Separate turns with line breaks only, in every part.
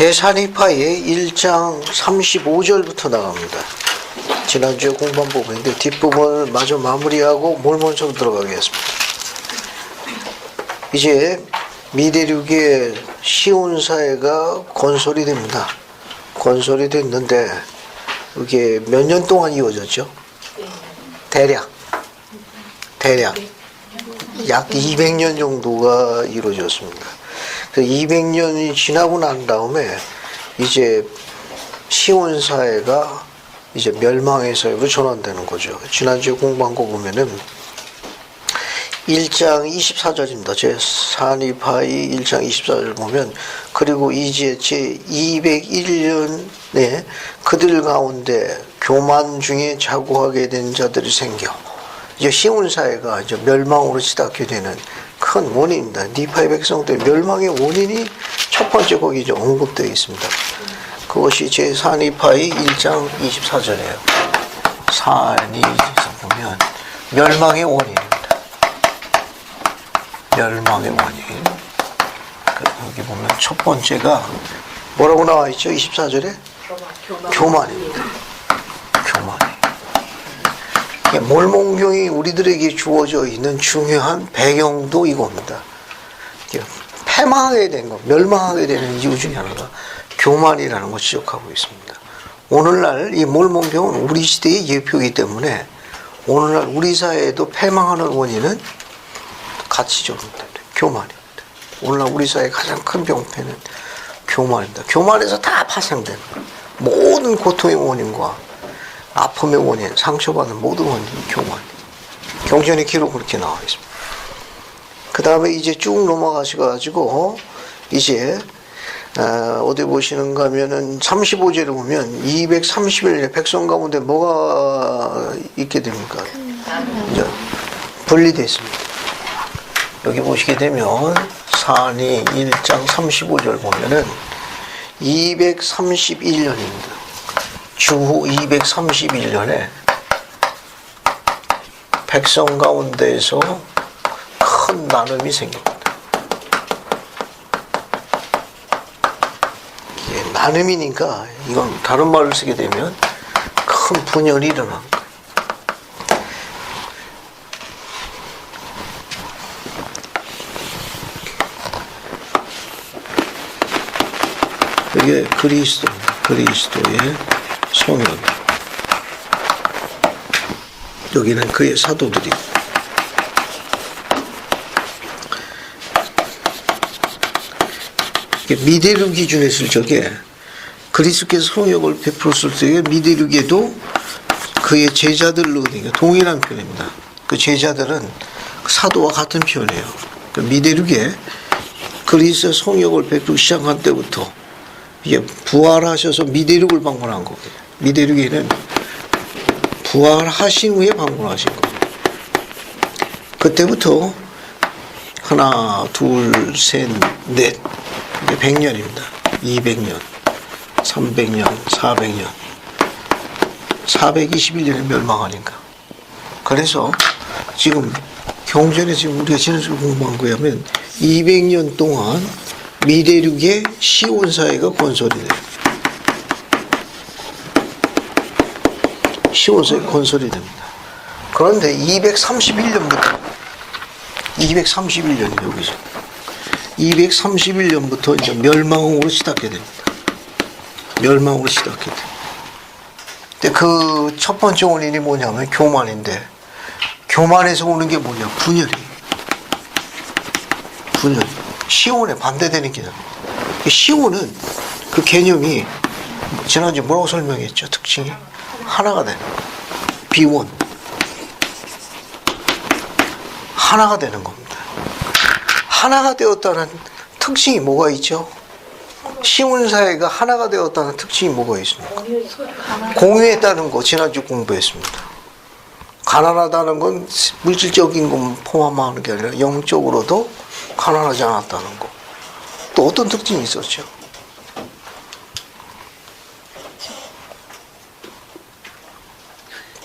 제4니파의 1장 35절부터 나갑니다. 지난주에 공부한 부분인데 뒷부분을 마저 마무리하고 몰몬적으로 들어가겠습니다. 이제 미대륙의 시온사회가 건설이 됩니다. 건설이 됐는데 이게 몇 년 동안 이루어졌죠? 대략 약 200년 정도가 이루어졌습니다. 그 200년이 지나고 난 다음에 이제 시온사회가 이제 멸망의 사회로 전환되는 거죠. 지난주에 공부한 거 보면은 1장 24절입니다. 제4니파의 1장 24절 보면 그리고 이제 제201년에 그들 가운데 교만 중에 자고하게 된 자들이 생겨 이제 시온사회가 이제 멸망으로 치닫게 되는 큰 원인입니다. 니파의 백성들 멸망의 원인이 첫 번째 거기 이제 언급되어 있습니다. 그것이 제4니파의 1장 24절이에요. 4니에서 보면 멸망의 원인입니다. 멸망의 원인. 여기 보면 첫 번째가 뭐라고 나와 있죠? 24절에? 교만입니다. 교만. 몰몬경이 우리들에게 주어져 있는 중요한 배경도 이겁니다. 패망하게 된 것, 멸망하게 되는 이유 중에 하나가 교만이라는 것을 지적하고 있습니다. 오늘날 이 몰몬경은 우리 시대의 예표이기 때문에 오늘날 우리 사회에도 패망하는 원인은 같이 적용됩니다. 교만입니다. 오늘날 우리 사회의 가장 큰 병폐는 교만입니다. 교만에서 다 파생되는 모든 고통의 원인과 아픔의 원인, 상처받는 모든 원인이 교만입니다. 경전의 기록은 그렇게 나와 있습니다. 그 다음에 이제 쭉 넘어가셔가지고 이제 어디 보시는가 하면은 35절에 보면 231년 백성 가운데 뭐가 있게 됩니까? 이제 분리되어 있습니다. 여기 보시게 되면 사니 1장 35절 보면은 231년입니다. 주후 231년에 백성 가운데에서 큰 나눔이 생깁니다. 이게 나눔이니까 이건 다른 말을 쓰게 되면 큰 분열이 일어난 거예요. 이게 그리스도의 성령. 여기는 그의 사도들이. 미대륙 기준에 있을 적에 그리스도께서 성령을 베풀었을 적에 미대륙에도 그의 제자들로 동일한 표현입니다. 그 제자들은 사도와 같은 표현이에요. 그 미대륙에 그리스도의 성령을 베풀기 시작한 때부터 이게 부활하셔서 미대륙을 방문한 거예요. 미대륙에는 부활하신 후에 방문하신 거예요. 그때부터 하나, 둘, 셋, 넷, 100년입니다. 200년, 300년, 400년, 421년에 멸망하니까. 그래서 지금 경전에 지금 우리가 지난주에 공부한 거에 하면 200년 동안 미대륙의 시온사회가 건설이 돼요. 시온사회 건설이 됩니다. 그런데 231년부터 231년이 여기서 231년부터 이제 멸망으로 시작하게 됩니다. 멸망으로 시작하게 됩니다. 근데 그 첫 번째 원인이 뭐냐면 교만인데 교만에서 오는 게 뭐냐? 분열이. 분열. 시온에 반대되는 개념입니다. 시온은 그 개념이 지난주에 뭐라고 설명했죠? 특징이 하나가 되는 거예요. 비원. 하나가 되는 겁니다. 하나가 되었다는 특징이 뭐가 있죠? 시온사회가 하나가 되었다는 특징이 뭐가 있습니까? 공유했다는 거 지난주 공부했습니다. 가난하다는 건 물질적인 것 포함하는 게 아니라 영적으로도 가난하지 않았다는 거. 또 어떤 특징이 있었죠?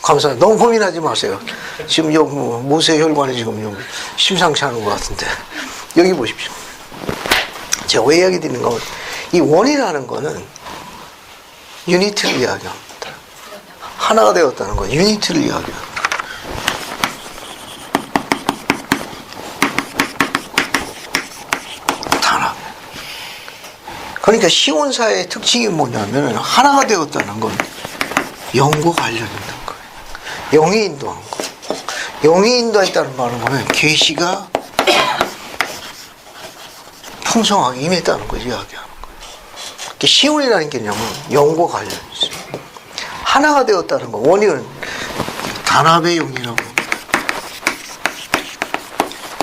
감사합니다. 너무 고민하지 마세요. 지금 여기 모세 혈관이 지금 좀 심상치 않은 것 같은데 여기 보십시오. 제가 왜 이야기 드리는 건 이 원이라는 거는 유니티를 이야기합니다. 하나가 되었다는 건 유니티를 이야기합니다. 단합. 그러니까 시온사의 특징이 뭐냐면 하나가 되었다는 건 영과 관련이 있는 거예요. 영이 인도한 거. 영이 인도했다는 말은 뭐냐면 계시가 풍성하게 임했다는 걸 이야기하는 거예요. 시온이라는 개념은 영과 관련이 있어요. 하나가 되었다는 거. 원인은 단합의 영이라고 합니다.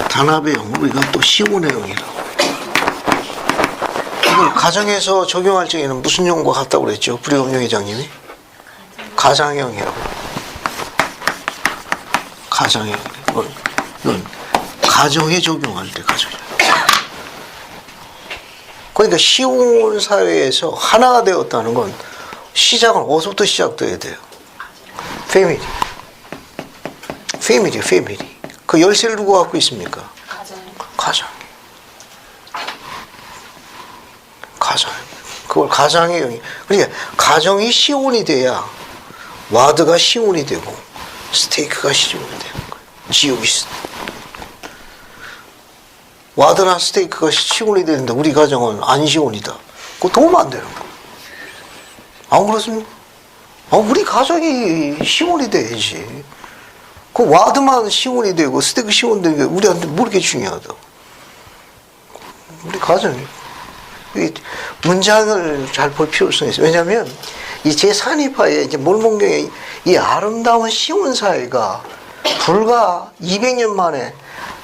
단합의 영, 우리가 또 시온의 영이라고 해요. 이걸 가정에서 적용할 적에는 무슨 영과 같다고 그랬죠? 불의검령 회장님이? 가장형이라고. 가장형. 이건 가정에 적용할 때 가정이야. 그러니까 시온 사회에서 하나가 되었다는 건 시작은 어디서부터 시작돼야 돼요? 패밀리. 패밀리. 그 열쇠를 누구 갖고 있습니까? 가장. 그걸 가장의 영이. 그러니까 가정이 시온이 돼야 와드가 시온이 되고 스테이크가 시온이 되는 거예요. 지옥이 와드나 스테이크가 시온이 되는데 우리 가정은 안 시온이다. 그거 도움 안 되는 거예요. 안 그렇습니까? 우리 가정이 시온이 돼야지. 그 와드만 시온이 되고 스테이크 시온 되는 게 우리한테 뭐 이렇게 중요하다고. 우리 가정이. 이 문장을 잘 볼 필요성이 있어요. 왜냐하면 이 제4니파의 이제 몰몬경의 이 아름다운 시온 사회가 불과 200년 만에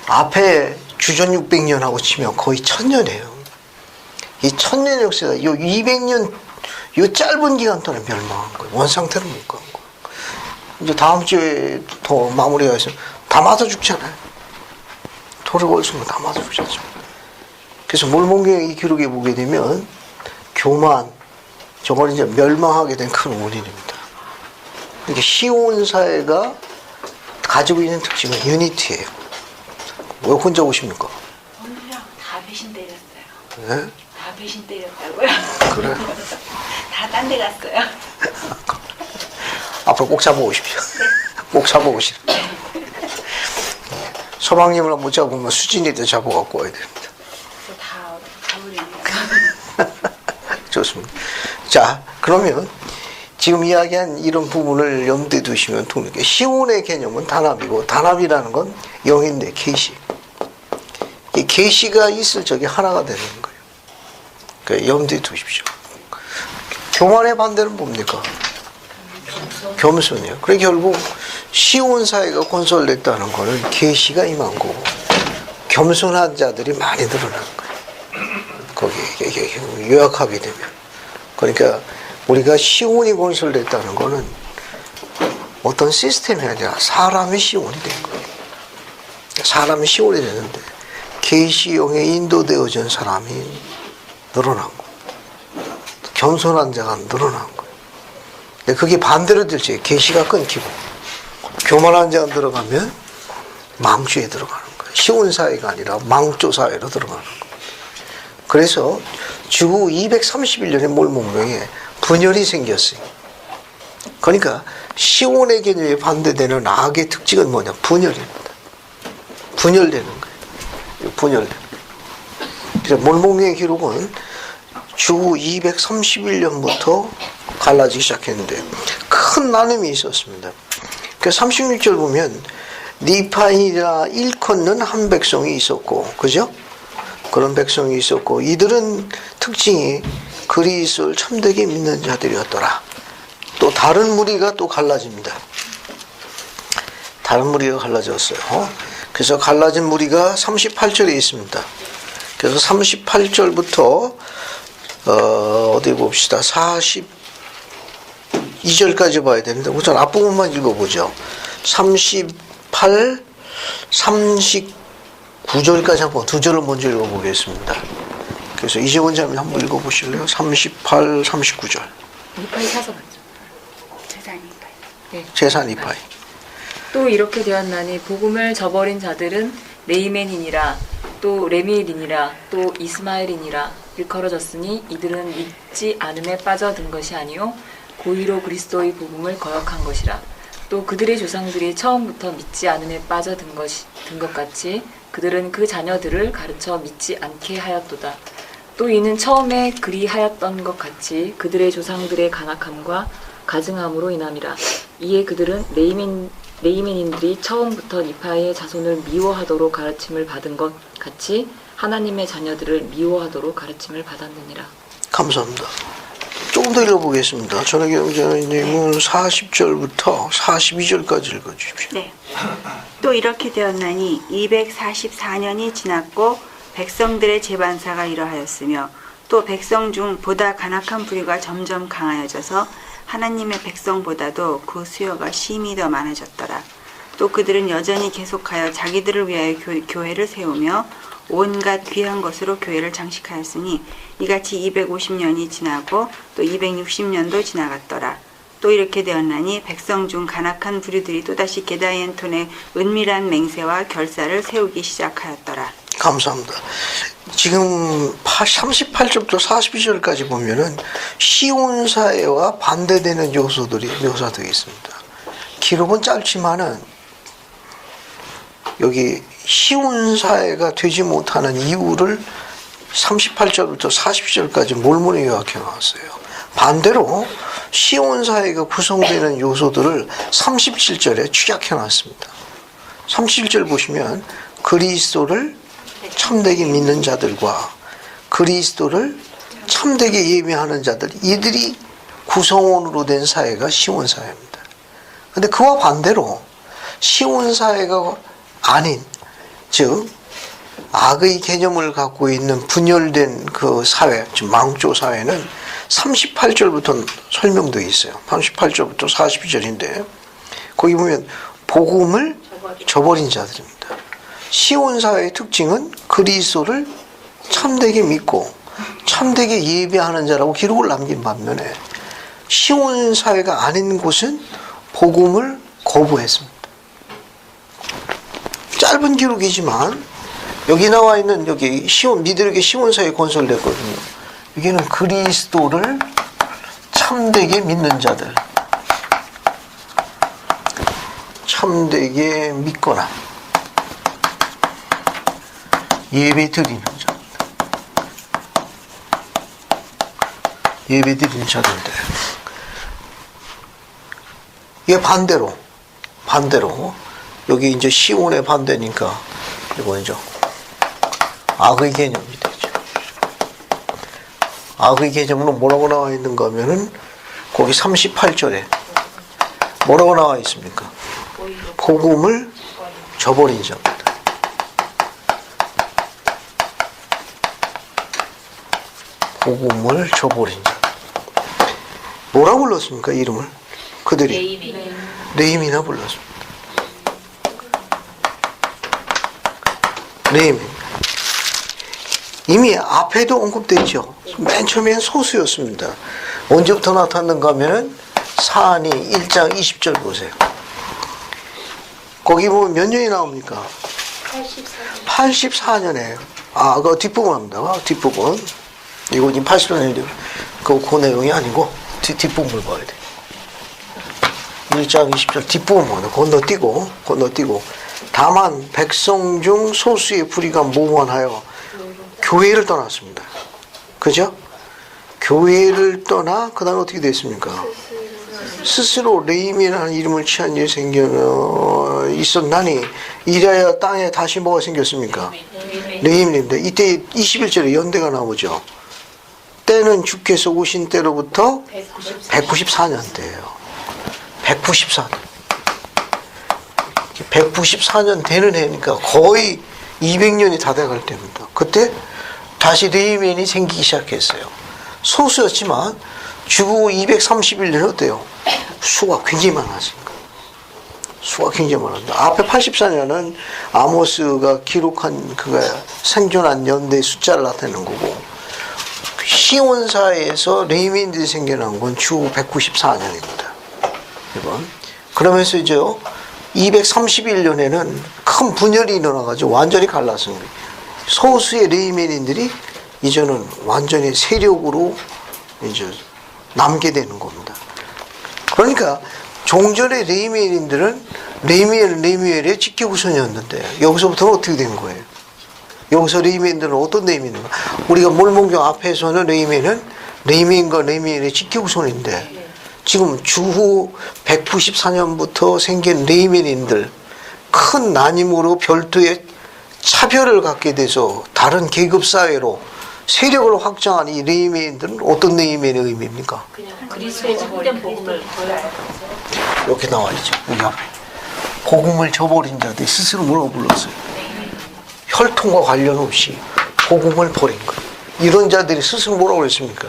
앞에 주전 600년하고 치면 거의 1000년이에요. 이 1000년 역사가 요 200년 요 짧은 기간 동안에 멸망한 거예요. 원상태로 못 간 거예요. 이제 다음 주에 더 마무리가 있으면 다 맞아 죽잖아요. 돌을 걸수면 다 맞아 죽잖아요. 그래서 몰몬경의 이 기록에 보게 되면 교만, 저건 이제 멸망하게 된 큰 원인입니다. 이게 시온 사회가 가지고 있는 특징은 유니티예요. 왜 혼자 오십니까?
오늘요 다 배신 때렸어요.
네?
다 배신 때렸다고요.
그래?
다 딴 데 갔어요.
앞으로 꼭 잡아오십시오. 꼭 잡아오시오. 서방님을 못 잡으면 수진이도 잡아갖고 와야 됩니다.
다 가버리니까.
좋습니다. 자, 그러면 지금 이야기한 이런 부분을 염두에 두시면 도움이 시온의 개념은 단합이고 단합이라는 건 영인데 계시. 이 계시가 있을 적에 하나가 되는 거예요. 그러니까 염두에 두십시오. 교만의 반대는 뭡니까? 겸손이요. 그래 결국 시온 사회가 건설됐다는 거는 계시가 임한 거고 겸손한 자들이 많이 늘어난 거예요. 거기에 요약하게 되면. 그러니까 우리가 시온이 건설됐다는 거는 어떤 시스템이 아니라 사람의 시온이 된 거예요. 사람이 시온이 되는데 계시형에 인도되어진 사람이 늘어난 거예요. 겸손한 자가 늘어난 거예요. 그게 반대로 될지 계시가 끊기고 교만한 자가 들어가면 망주에 들어가는 거예요. 시온 사회가 아니라 망조 사회로 들어가는 거예요. 그래서 주후 231년에 몰몬경에 분열이 생겼어요. 그러니까 시온의 개념에 반대되는 악의 특징은 뭐냐? 분열입니다. 분열되는 거예요. 분열되는 거예요. 그래서 몰몬경의 기록은 주후 231년부터 갈라지기 시작했는데 큰 나눔이 있었습니다. 그 36절 보면 니파이라 일컫는 한 백성이 있었고, 그죠? 그런 백성이 있었고 이들은 특징이 그리스도를 참되게 믿는 자들이었더라. 또 다른 무리가 또 갈라집니다. 다른 무리가 갈라졌어요. 그래서 갈라진 무리가 38절에 있습니다. 그래서 38절부터 어디 봅시다. 42절까지 봐야 되는데 우선 앞부분만 읽어보죠. 38, 39절까지 한번 두 절을 먼저 읽어보겠습니다. 그래서 이재원 자매 한번 읽어보실래요? 38, 39절.
니파이 사서 맞죠? 제사 니파이. 네.
제사 니파이.
또 이렇게 되었나니 복음을 저버린 자들은 레이멘이니라.
또 레미엘이니라 또 이스마엘이니라 일컬어졌으니 이들은 믿지 않음에 빠져든 것이 아니요 고의로 그리스도의 복음을 거역한 것이라. 또 그들의 조상들이 처음부터 믿지 않음에 빠져든 것 같이 그들은 그 자녀들을 가르쳐 믿지 않게 하였도다. 또 이는 처음에 그리하였던 것 같이 그들의 조상들의 간악함과 가증함으로 인함이라. 이에 그들은 레이민인들이 처음부터 니파의 자손을 미워하도록 가르침을 받은 것 같이 하나님의 자녀들을 미워하도록 가르침을 받았느니라.
감사합니다. 조금 더 읽어보겠습니다. 전혜경자님은 40절부터 42절까지 읽어주십시오.
네. 또 이렇게 되었나니 244년이 지났고 백성들의 재반사가 이러하였으며 또 백성 중 보다 간악한 부류가 점점 강하여져서 하나님의 백성보다도 그 수요가 심히 더 많아졌더라. 또 그들은 여전히 계속하여 자기들을 위하여 교회를 세우며 온갖 귀한 것으로 교회를 장식하였으니 이같이 250년이 지나고 또 260년도 지나갔더라. 또 이렇게 되었나니 백성 중 간악한 부류들이 또다시 게다엔톤의 은밀한 맹세와 결사를 세우기 시작하였더라.
감사합니다. 지금 38절부터 42절까지 보면은 시온사회와 반대되는 요소들이 묘사되어 있습니다. 기록은 짧지만은 여기 시온사회가 되지 못하는 이유를 38절부터 40절까지 몰몬이 요약해 나왔어요. 반대로 시온사회가 구성되는 요소들을 37절에 취약해 놨습니다. 37절 보시면 그리스도를 참되게 믿는 자들과 그리스도를 참되게 예배하는 자들, 이들이 구성원으로 된 사회가 시온사회입니다. 근데 그와 반대로 시온사회가 아닌, 즉 악의 개념을 갖고 있는 분열된 그 사회, 즉 망조 사회는 38절부터 설명되어 있어요. 38절부터 42절인데 거기 보면 복음을 저버린 자들입니다. 시온사회의 특징은 그리스도를 참되게 믿고 참되게 예배하는 자라고 기록을 남긴 반면에 시온사회가 아닌 곳은 복음을 거부했습니다. 짧은 기록이지만 여기 나와 있는 여기 미드력의 시온사회 건설됐거든요. 여기는 그리스도를 참되게 믿는 자들, 참되게 믿거나 예배 드리는 자입니다. 예배 드리는 자들인데 이게 반대로 여기 이제 시온의 반대니까 이거죠. 악의 개념이 되죠. 악의 개념은 뭐라고 나와 있는가 하면은 거기 38절에 뭐라고 나와 있습니까? 복음을 저버린 자입니다. 복음을 저버린 자. 뭐라고 불렀습니까? 이름을? 그들이 레임이나 불렀습니다. 레임. 이미 앞에도 언급됐죠. 맨 처음엔 소수였습니다. 언제부터 나타났는가 하면은 사안이 1장 20절 보세요. 거기 보면 몇 년이 나옵니까? 84년에. 그 뒷부분 합니다. 뒷부분. 이거 지금 80년인데 그 내용이 아니고 뒷부분을 봐야 돼. 1장 20절 뒷부분 건너뛰고 다만 백성 중 소수의 불의가 모원하여 교회를 떠났습니다. 그죠? 교회를 떠나 그 다음에 어떻게 됐습니까? 스스로 레임이라는 이름을 취한 일이 있었나니 이래야 땅에 다시 뭐가 생겼습니까? 레임입니다. 이때 21절에 연대가 나오죠. 때는 주께서 오신 때로부터 194년대예요. 194년 되는 해니까 거의 200년이 다 돼갈 때입니다. 그때 다시 레이멘이 생기기 시작했어요. 소수였지만 주고 231년 어때요? 수가 굉장히 많아집니다. 수가 굉장히 많았다. 앞에 84년은 아모스가 기록한 그가 생존한 연대 숫자를 나타내는 거고 시온사에서 레이멘들이 생겨난 건 주 194년입니다. 이번. 그러면서 이제 231년에는 큰 분열이 일어나가지고 완전히 갈랐습니다. 소수의 레위민인들이 이제는 완전히 세력으로 이제 남게 되는 겁니다. 그러니까 종전의 레위민인들은 레위엘의 직계후손이었는데 여기서부터는 어떻게 된 거예요? 여기서 레위민들은 어떤 레위민인가? 우리가 몰몬경 앞에서는 레위민과 레위엘의 직계후손인데 지금 주후 194년부터 생긴 레위민인들 큰 나님으로 별도의 차별을 갖게 돼서 다른 계급 사회로 세력을 확장한 이 레위민들은 어떤 레위민의 의미입니까?
그리스도의 참된 복음을
이렇게 나와 있죠. 여기 앞에. 복음을 저버린 자들 스스로 뭐라고 불렀어요? 혈통과 관련 없이 복음을 버린 거예요. 이런 자들이 스스로 뭐라고 그랬습니까?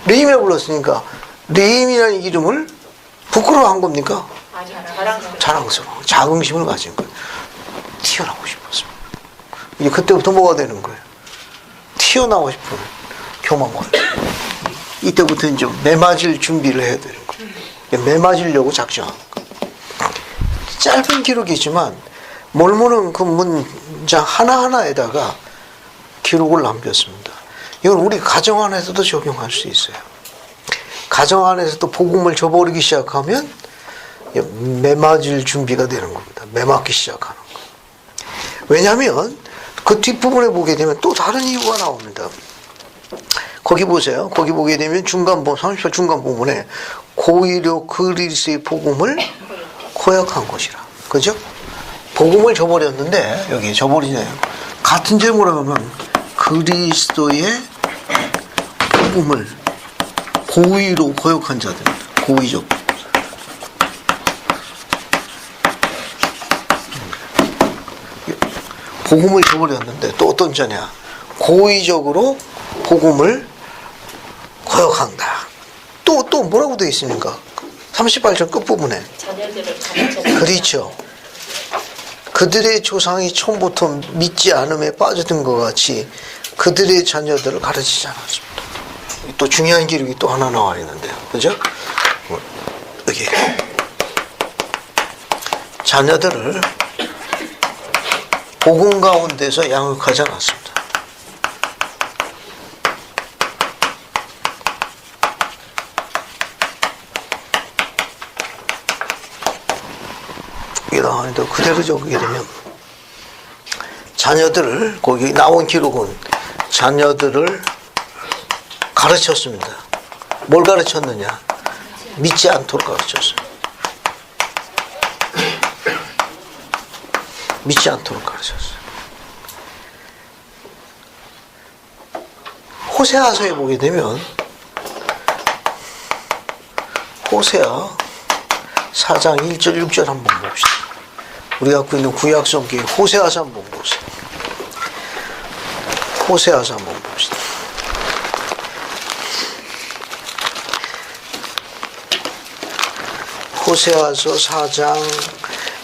레임이라고 불렀으니까 레임이라는 이름을 부끄러워한 겁니까? 자랑스러워. 자긍심을 가진 거예요. 튀어나오고 싶었습니다. 이제 그때부터 뭐가 되는 거예요? 튀어나오고 싶은 교만과 이때부터 이제 매맞을 준비를 해야 되는 거예요. 매맞으려고 작정한 거예요. 짧은 기록이지만 몰몬은 그 문장 하나하나에다가 기록을 남겼습니다. 이건 우리 가정 안에서도 적용할 수 있어요. 가정 안에서도 복음을 저버리기 시작하면 매맞을 준비가 되는 겁니다. 매맞기 시작하는 거예요. 왜냐하면 그 뒷부분에 보게 되면 또 다른 이유가 나옵니다. 거기 보세요. 거기 보게 되면 30절 중간 부분에 고의로 그리스의 복음을 고약한 것이라. 그죠? 복음을 저버렸는데 여기 저버리네요. 같은 제목으로 하면 그리스도의 복음을 고의로 고역한 자들입니다. 고의적. 복음을 저버렸는데 또 어떤 자냐? 고의적으로 복음을 거역한다. 또 뭐라고 되어 있습니까? 38절 끝부분에. 그렇죠. 그들의 조상이 처음부터 믿지 않음에 빠져든 것 같이 그들의 자녀들을 가르치지 않았습니다. 또 중요한 기록이 또 하나 나와 있는데요. 그죠? 여기. 자녀들을 복음 가운데서 양육하지 않았습니다. 이게 나왔는데 그대로 적게 되면 자녀들을 거기 나온 기록은 자녀들을 가르쳤습니다. 뭘 가르쳤느냐? 믿지 않도록 가르쳤어요. 믿지 않도록 가르쳤어요. 호세아서에 보게 되면 호세아 4장 1절 6절 한번 봅시다. 우리가 갖고 있는 구약 성경에 호세아서 한번 보세요. 호세아서 한번 봅시다. 호세아서 4장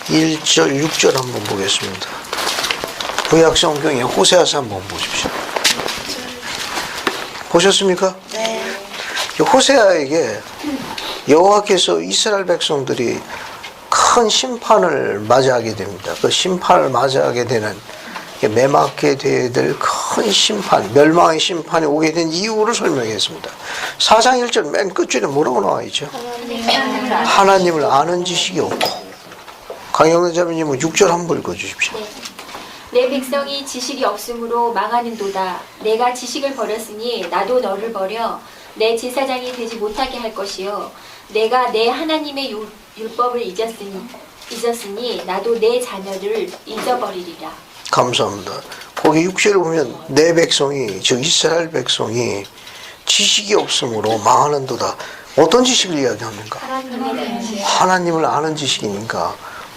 1절 6절 한번 보겠습니다. 구약 성경에 호세아서 한번 보십시오. 보셨습니까? 네. 호세아에게 여호와께서 이스라엘 백성들이 큰 심판을 맞이하게 됩니다. 그 심판을 맞이하게 되는 매맞게 되어야 될 큰 심판, 멸망의 심판이 오게 된 이유를 설명했습니다. 4장 1절 맨 끝줄에 뭐라고 나와 있죠? 하나님을 아는 지식이 없고. 강영래 자매님은 6절 한번 읽어주십시오.
네. 내 백성이 지식이 없으므로 망하는도다. 내가 지식을 버렸으니 나도 너를 버려 내 제사장이 되지 못하게 할 것이요. 내가 내 하나님의 율법을 잊었으니 나도 내 자녀를 잊어버리리라. 감사합니다.
거기 6절에 보면 내 백성이, 즉 이스라엘 백성이 지식이 없으므로 망하는도다. 어떤 지식을 이야기합니까? 하나님을 아는 지식이니까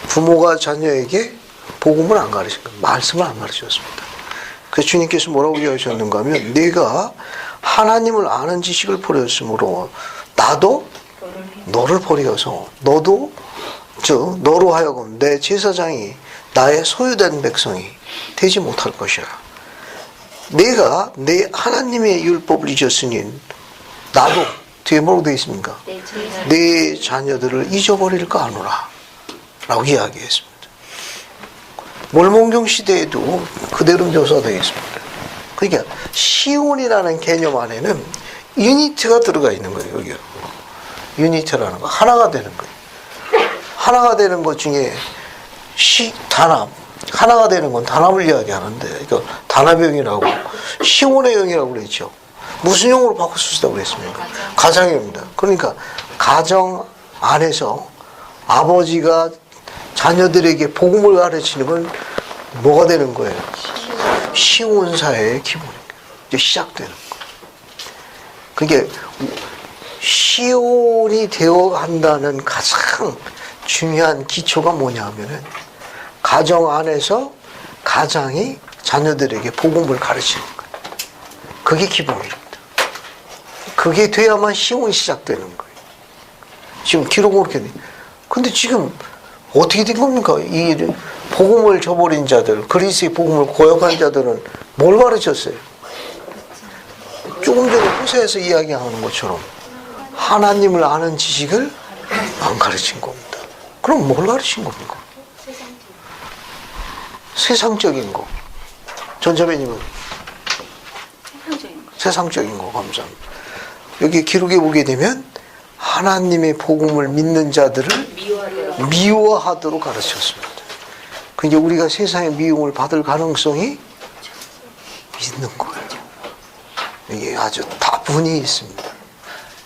부모가 자녀에게 복음을 안 가르친 거예요. 말씀을 안 가르쳤습니다. 그래서 주님께서 뭐라고 이야기하셨는가 하면 내가 하나님을 아는 지식을 버렸으므로 나도 너를 버려서 너도 너로 하여금 내 제사장이 나의 소유된 백성이 되지 못할 것이라. 내가 내 하나님의 율법을 잊었으니 나도 뒤에 뭐라고 되어 있습니까? 내 자녀들을 잊어버릴까 하노라 라고 이야기했습니다. 몰몬경 시대에도 그대로 묘사되어 있습니다. 그러니까 시온이라는 개념 안에는 유니트가 들어가 있는 거예요. 여기 유니트라는 거 하나가 되는 거예요. 하나가 되는 것 중에 단합, 하나가 되는 건 단합을 이야기하는데, 그러니까 단합의 영이라고 시온의 영이라고 그랬죠. 무슨 영으로 바꿀 수 있다고 그랬습니까? 가정의 영입니다. 그러니까 가정 안에서 아버지가 자녀들에게 복음을 가르치는 건 뭐가 되는 거예요? 시온사회의 기본인 거예요. 이제 시작되는 거예요. 그게 시온이 되어 한다는 가장 중요한 기초가 뭐냐 하면은 가정 안에서 가장이 자녀들에게 복음을 가르치는 거예요. 그게 기본입니다. 그게 돼야만 시온이 시작되는 거예요. 지금 기록은 그렇게 돼. 근데 지금 어떻게 된 겁니까? 이 복음을 저버린 자들, 그리스의 복음을 고역한 자들은 뭘 가르쳤어요? 조금 전에 호세에서 이야기하는 것처럼 하나님을 아는 지식을 안 가르친 겁니다. 그럼 뭘 가르친 겁니까? 세상적인 거. 전자매님은? 세상적인 거. 감사합니다. 여기 기록에 보게 되면 하나님의 복음을 믿는 자들을 미워하도록 가르쳤습니다. 그러니까 우리가 세상의 미움을 받을 가능성이 있는 거예요. 이게 아주 다분히 있습니다.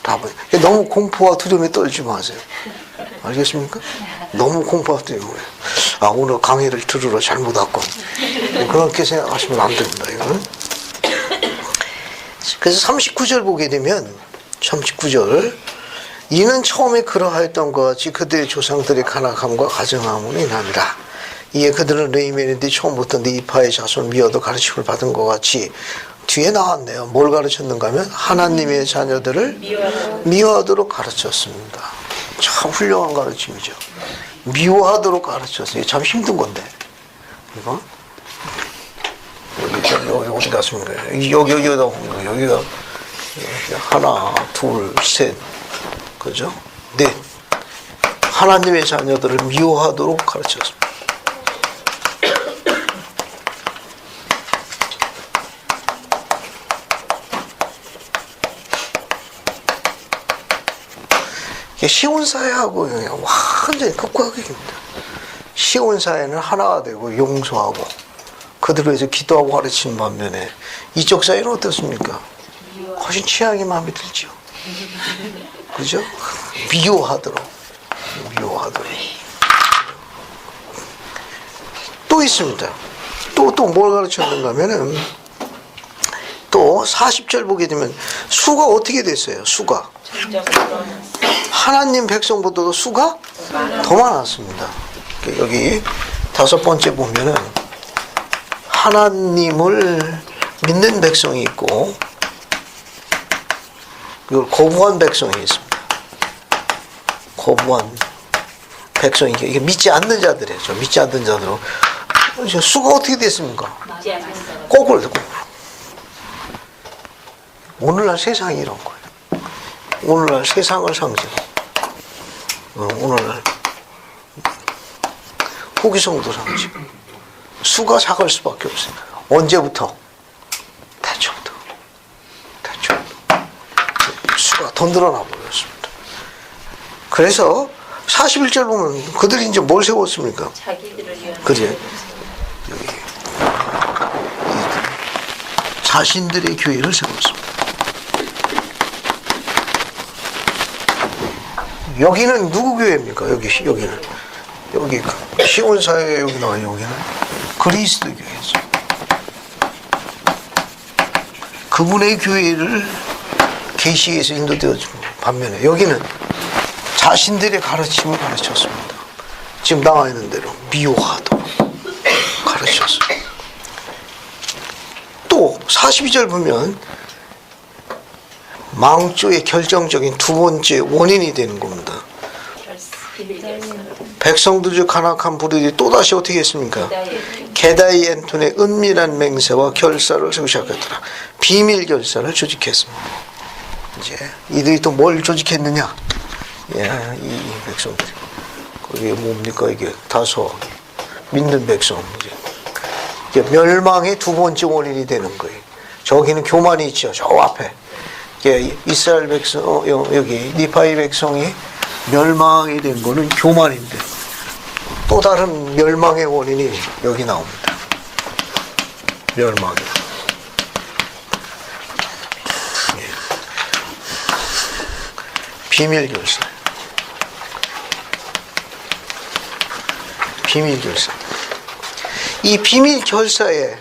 다분히. 너무 공포와 두려움에 떨지 마세요. 알겠습니까? 너무 공포와 두려움에. 아, 오늘 강의를 들으러 잘못 왔군. 그렇게 생각하시면 안 됩니다. 이거는. 그래서 39절 보게 되면 39절 이는 처음에 그러하였던 것 같이 그들의 조상들의 간악함과 가정함으로 인함이라. 이에 그들은 레이멜인데 처음부터 네이파의 자손 미어도 가르침을 받은 것 같이 뒤에 나왔네요. 뭘 가르쳤는가 하면 하나님의 자녀들을 미워하도록 가르쳤습니다. 참 훌륭한 가르침이죠. 미워하도록 가르쳤어요. 참 힘든 건데 이거 여기 어디 갔습니까? 여기가 하나, 둘, 셋, 그죠? 넷. 하나님의 자녀들을 미워하도록 가르쳤습니다. 시온사회하고 완전히 극과극입니다. 시온사회는 하나가 되고 용서하고 그들을 위해서 기도하고 가르치는 반면에 이쪽 사회는 어떻습니까? 훨씬 취향이 마음에 들죠. 그죠? 미워하도록. 또 있습니다. 또 뭘 가르쳤는가 하면은 또 40절 보게 되면 수가 어떻게 됐어요? 수가. 하나님 백성보다도 수가 더 많았습니다. 여기 5번째 보면은 하나님을 믿는 백성이 있고 이걸 거부한 백성이 있습니다. 거부한 백성이 이게 믿지 않는 자들이죠. 믿지 않는 자들은 수가 어떻게 됐습니까? 거꾸로. 오늘날 세상이 이런 거예요. 오늘날 세상을 상징하고 오늘날 호기성도 상징. 수가 작을 수밖에 없어요. 언제부터? 대초부터. 수가 더 늘어나 버렸습니다. 그래서 41절 보면 그들이 이제 뭘 세웠습니까?
자기들을 위한.
그래. 여기 자신들의 교회를 세웠습니다. 여기는 누구 교회입니까? 여기는 여기 시온사회 여기 나와요. 여기는 그리스도 교회죠. 그분의 교회를 계시에서 인도되어지고 반면에 여기는 자신들의 가르침을 가르쳤습니다. 지금 나와 있는 대로 미워하도록 가르쳤어요. 또 42절 보면 망조의 결정적인 두 번째 원인이 되는 겁니다. 백성들 중 간악한 부류들이 또다시 어떻게 했습니까? 게다이 앤톤의 은밀한 맹세와 결사를 세우기 시작했더라. 비밀 결사를 조직했습니다. 이제 이들이 또 뭘 조직했느냐? 예, 이 백성들이. 그게 뭡니까? 이게 다소 믿는 백성. 이제 이제 멸망의 두 번째 원인이 되는 거예요. 저기는 교만이 있죠. 저 앞에. 이제 이스라엘 백성, 여기 니파의 백성이 멸망하게 된 거는 교만인데 또 다른 멸망의 원인이 여기 나옵니다. 멸망이. 예. 비밀결사. 비밀결사. 이 비밀결사의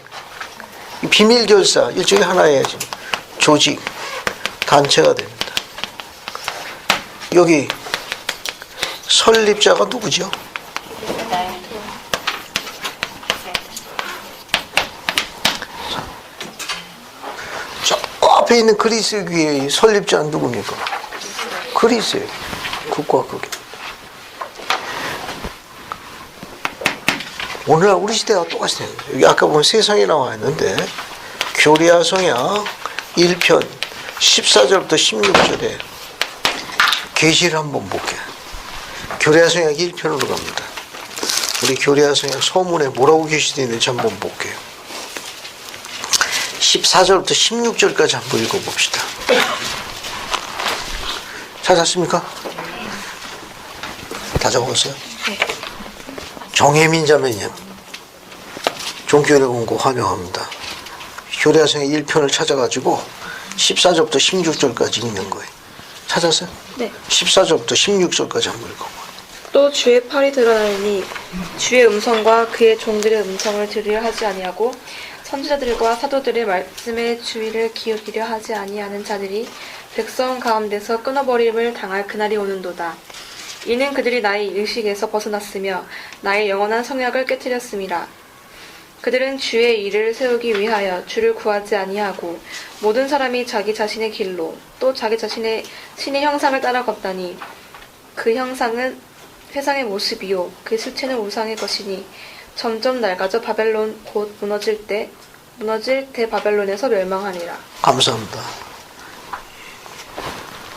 비밀결사 일종의 하나의 조직 단체가 됩니다. 여기 설립자가 누구죠? 저 앞에 있는 그리스 교회의 설립자는 누굽니까? 그리스예요. 극과 극입니다. 오늘날 우리 시대와 똑같이 됩니다. 여기 아까 보면 세상에 나와 있는데 교리하성약 1편 14절부터 16절에 계시를 한번 볼게요. 교리하성약 1편으로 갑니다. 우리 교리하성약 서문에 뭐라고 계시되어 있는지 한번 볼게요. 14절부터 16절까지 한번 읽어봅시다. 찾았습니까? 다 적었어요? 정혜민 자매님, 종교회 공고 환영합니다. 교리하성의 1편을 찾아가지고 14절부터 16절까지 읽는 거예요. 찾았어요?
네.
14절부터 16절까지 한번 읽어봐요.
또 주의 팔이 드러나니 주의 음성과 그의 종들의 음성을 들으려 하지 아니하고 선지자들과 사도들의 말씀에 주의를 기울이려 하지 아니하는 자들이 백성 가운데서 끊어버림을 당할 그날이 오는도다. 이는 그들이 나의 의식에서 벗어났으며 나의 영원한 성약을 깨뜨렸음이라. 그들은 주의 일을 세우기 위하여 주를 구하지 아니하고 모든 사람이 자기 자신의 길로 또 자기 자신의 신의 형상을 따라 걷다니 그 형상은 세상의 모습이요 그 실체는 우상의 것이니 점점 낡아져 바벨론 곧 무너질 대바벨론에서 멸망하니라.
감사합니다.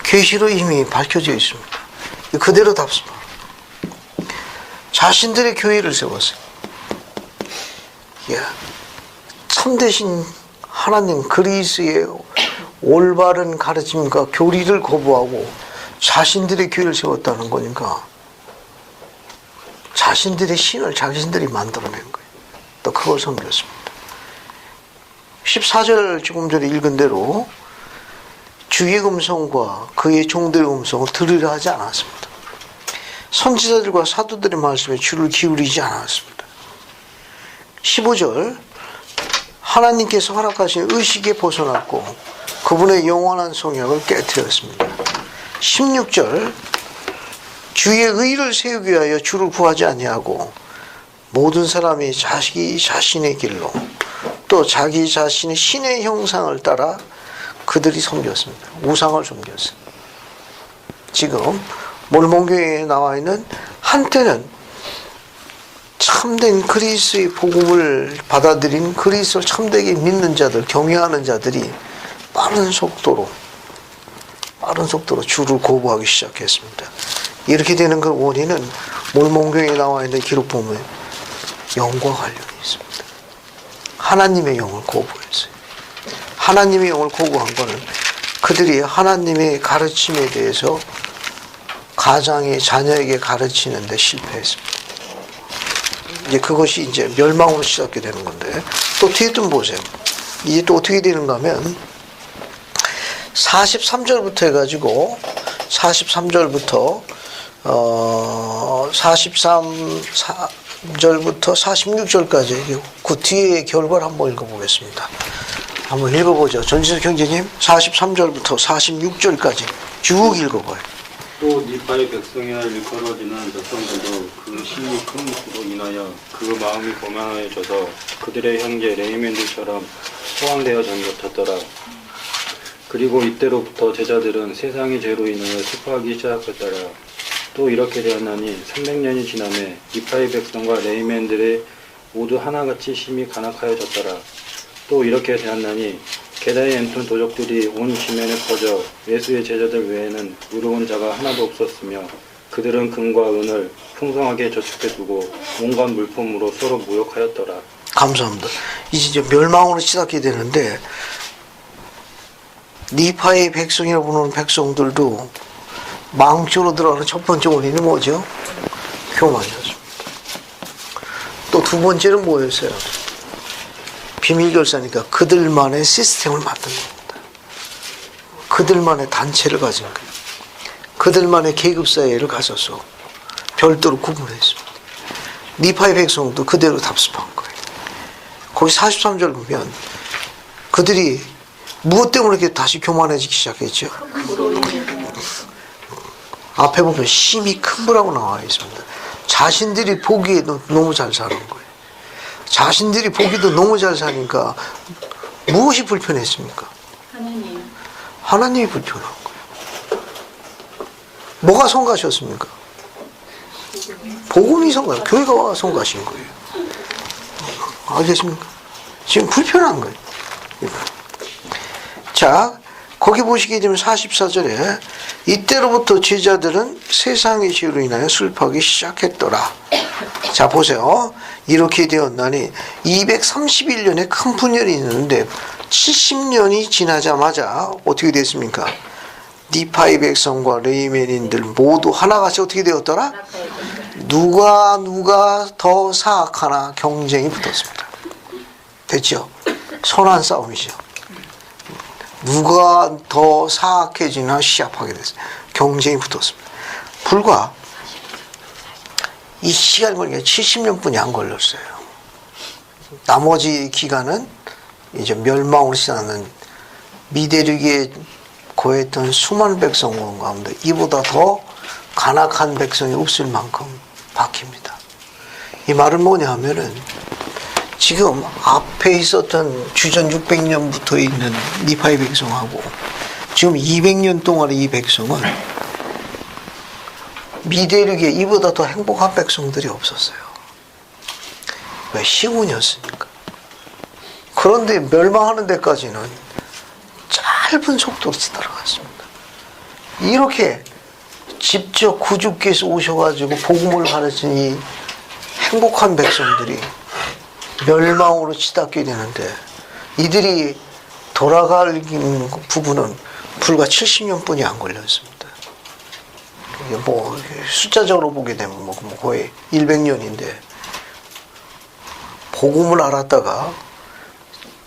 계시로 이미 밝혀져 있습니다. 그대로 답습니다. 자신들의 교회를 세웠어요. 참되신 하나님 그리스의 올바른 가르침과 교리를 거부하고 자신들의 교회를 세웠다는 거니까 자신들의 신을 자신들이 만들어낸 거예요. 또 그걸 섬겼습니다. 14절 조금 전에 읽은 대로 주의 음성과 그의 종들의 음성을 들으려 하지 않았습니다. 선지자들과 사도들의 말씀에 귀를 기울이지 않았습니다. 15절 하나님께서 허락하신 의식에 벗어났고 그분의 영원한 성약을 깨뜨렸습니다. 16절 주의 의를 세우기 위하여 주를 구하지 아니하고 모든 사람이 자기 자신의 길로 또 자기 자신의 신의 형상을 따라 그들이 섬겼습니다. 우상을 섬겼어요. 지금 몰몬교회에 나와 있는 한때는 참된 그리스의 복음을 받아들인 그리스를 참되게 믿는 자들, 경외하는 자들이 빠른 속도로 주를 거부하기 시작했습니다. 이렇게 되는 그 원인은 몰몬교회에 나와 있는 기록 보면 영과 관련이 있습니다. 하나님의 영을 거부했어요. 하나님의 영을 거부한 거는 그들이 하나님의 가르침에 대해서 가장의 자녀에게 가르치는데 실패했습니다. 이제 그것이 이제 멸망으로 시작이 되는 건데 또 뒤에 좀 보세요. 이제 또 어떻게 되는가 하면 43절부터 해가지고 43절부터 43절부터 46절까지 그 뒤에 결과를 한번 읽어보겠습니다. 한번 읽어보죠. 전지석 형제님 43절부터 46절까지 쭉 읽어봐요.
또 니파의 백성이나 일컬어지는 백성들도 그 신이 큰 것으로 인하여 그 마음이 거만해져서 그들의 형제 레이멘들처럼 소황되어 잠겼더라. 그리고 이때로부터 제자들은 세상의 죄로 인하여 슬퍼하기 시작했더라. 또 이렇게 되었나니 300년이 지나매 니파의 백성과 레이멘들의 모두 하나같이 심히 간악하여졌더라. 또 이렇게 되었나니 게다의 앤톤 도적들이 온 지면에 퍼져 예수의 제자들 외에는 의로운 자가 하나도 없었으며 그들은 금과 은을 풍성하게 저축해두고 온갖 물품으로 서로 모욕하였더라.
감사합니다. 이제 멸망으로 시작이 되는데 니파의 백성이라고 부르는 백성들도 망초로 들어가는 첫 번째 원인이 뭐죠? 교만이었습니다. 또 두 번째는 뭐였어요? 비밀결사니까 그들만의 시스템을 만든 겁니다. 그들만의 단체를 가진 거예요. 그들만의 계급사회를 가져서 별도로 구분했습니다. 니파의 백성도 그대로 답습한 거예요. 거기 43절 보면 그들이 무엇 때문에 이렇게 다시 교만해지기 시작했죠? 앞에 보면 심히 큰 부라고 나와 있습니다. 자신들이 보기에도 너무 잘 사는 거예요. 자신들이 보기도 너무 잘 사니까 무엇이 불편했습니까? 하나님이 불편한 거예요. 뭐가 성가셨습니까? 복음이 성가, 교회가 성가신 거예요. 알겠습니까? 지금 불편한 거예요. 자, 거기 보시게 되면 44절에 이때로부터 제자들은 세상의 죄로 인하여 슬퍼하기 시작했더라. 자, 보세요. 이렇게 되었나니 231년에 큰 분열이 있는데 70년이 지나자마자 어떻게 됐습니까? 니파의 백성과 레이멘인들 모두 하나같이 어떻게 되었더라? 누가 더 사악하나 경쟁이 붙었습니다. 됐죠? 선한 싸움이죠. 누가 더 사악해지나 시합하게 됐어요. 경쟁이 붙었습니다. 불과 이 시간이 걸리니까 70년뿐이 안 걸렸어요. 나머지 기간은 이제 멸망으로 시작하는 미대륙에 거했던 수많은 백성 가운데 이보다 더 간악한 백성이 없을 만큼 바뀝니다. 이 말은 뭐냐 하면은 지금 앞에 있었던 주전 600년부터 있는 니파의 백성하고 지금 200년 동안의 이 백성은 미대륙에 이보다 더 행복한 백성들이 없었어요. 왜? 시온이었으니까. 그런데 멸망하는 데까지는 짧은 속도로 따라갔습니다. 이렇게 직접 구주께서 오셔가지고 복음을 가르친 이 행복한 백성들이 멸망으로 치닫게 되는데 이들이 돌아갈 부분은 불과 70년뿐이 안 걸렸습니다. 이게 뭐 숫자적으로 보게 되면 뭐 거의 100년인데 복음을 알았다가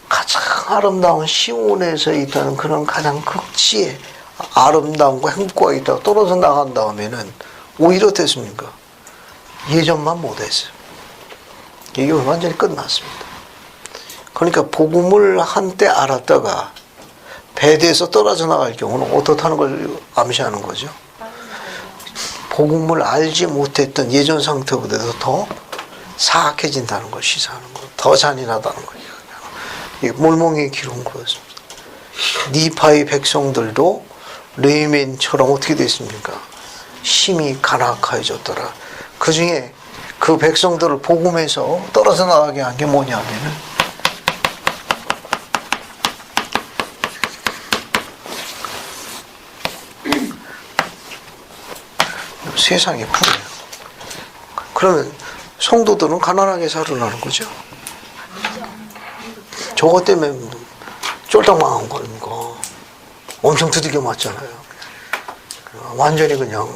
가장 아름다운 시온에서 있다는 그런 가장 극치의 아름다움과 행복과 있다가 떨어져 나간 다음에는 오히려 됐습니까? 예전만 못했어요. 이게 완전히 끝났습니다. 그러니까 복음을 한때 알았다가 배대에서 떨어져 나갈 경우는 어떻다는 걸 암시하는 거죠. 복음을 알지 못했던 예전 상태보다도 더 사악해진다는 걸 시사하는 거예요. 더 잔인하다는 거예요. 이 몰몽이의 기록은 그렇습니다. 니파의 백성들도 레이멘처럼 어떻게 됐습니까? 심히 간악해졌더라. 그 중에 그 백성들을 복음에서 떨어져 나가게 한 게 뭐냐면은 세상의 불이에요. 그러면 성도들은 가난하게 살으라는 거죠. 저것 때문에 쫄딱 망한 거니까 엄청 두들겨 맞잖아요. 완전히 그냥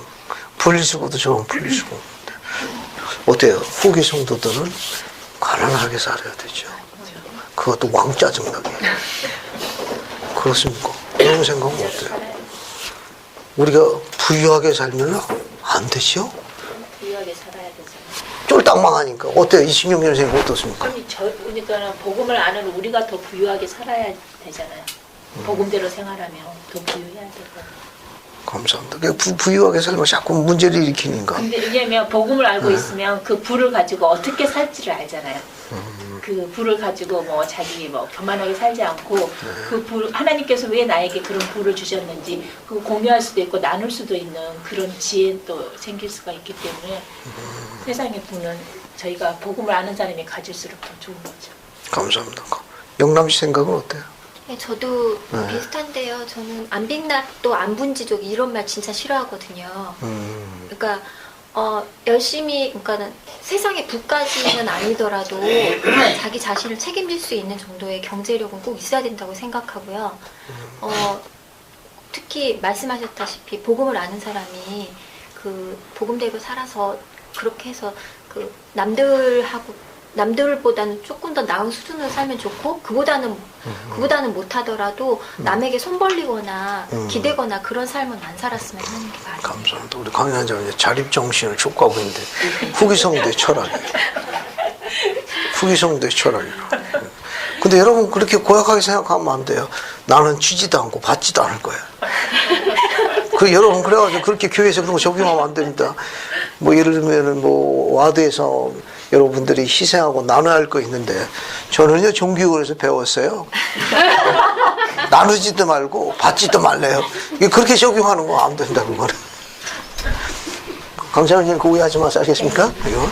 분리수거도 저런 분리수거. 어때요? 후기 성도들은 가난하게 살아야 되죠. 그것도 왕짜증나게. 그렇습니까? 이런 생각은 어때요? 우리가 부유하게 살면 안 되죠?
부유하게 살아야 되잖아요.
쫄딱 망하니까. 어때요? 26년생이 어떻습니까?
아니 그러니까 복음을 아는 우리가 더 부유하게 살아야 되잖아요. 복음대로 생활하면 더 부유해야 되고.
감사합니다. 부유하게 살면 자꾸 문제를 일으키니까.
근데 왜냐면 복음을 알고 있으면 그 부를 가지고 어떻게 살지를 알잖아요. 그 부를 가지고 뭐 자기 뭐 교만하게 살지 않고 그 부, 하나님께서 왜 나에게 그런 부를 주셨는지 그 공유할 수도 있고 나눌 수도 있는 그런 지혜 또 생길 수가 있기 때문에 세상의 부는 저희가 복음을 아는 사람이 가질수록 더 좋은 거죠.
감사합니다. 영남 씨 생각은 어때요?
네, 저도 비슷한데요. 저는 안빅납도 안분지족 이런 말 진짜 싫어하거든요. 그러니까 열심히, 그러니까는 세상의 부까지는 아니더라도 자기 자신을 책임질 수 있는 정도의 경제력은 꼭 있어야 된다고 생각하고요. 특히 말씀하셨다시피 복음을 아는 사람이 그 복음대로 살아서 그렇게 해서 그 남들보다는 조금 더 나은 수준으로 살면 좋고 그보다는 못하더라도 남에게 손 벌리거나 기대거나 그런 삶은 안 살았으면 하는 게 바랍니다.
감사합니다. 우리 강연자님 자립정신을 촉구하고 있는데 후기성대 철학이에요. 후기성대 철학이에요. 근데 여러분 그렇게 고약하게 생각하면 안 돼요. 나는 쥐지도 않고 받지도 않을 거야. 그 여러분 그래가지고 그렇게 교회에서 그런 거 적용하면 안 됩니다. 뭐 예를 들면은 뭐 와드에서 여러분들이 희생하고 나눠야 할 거 있는데 저는요 종교에서 배웠어요. 나누지도 말고 받지도 말래요. 그렇게 적용하는 거 안 된다 그거는. 강사님 그 오해하지 마세요. 알겠습니까? 이거.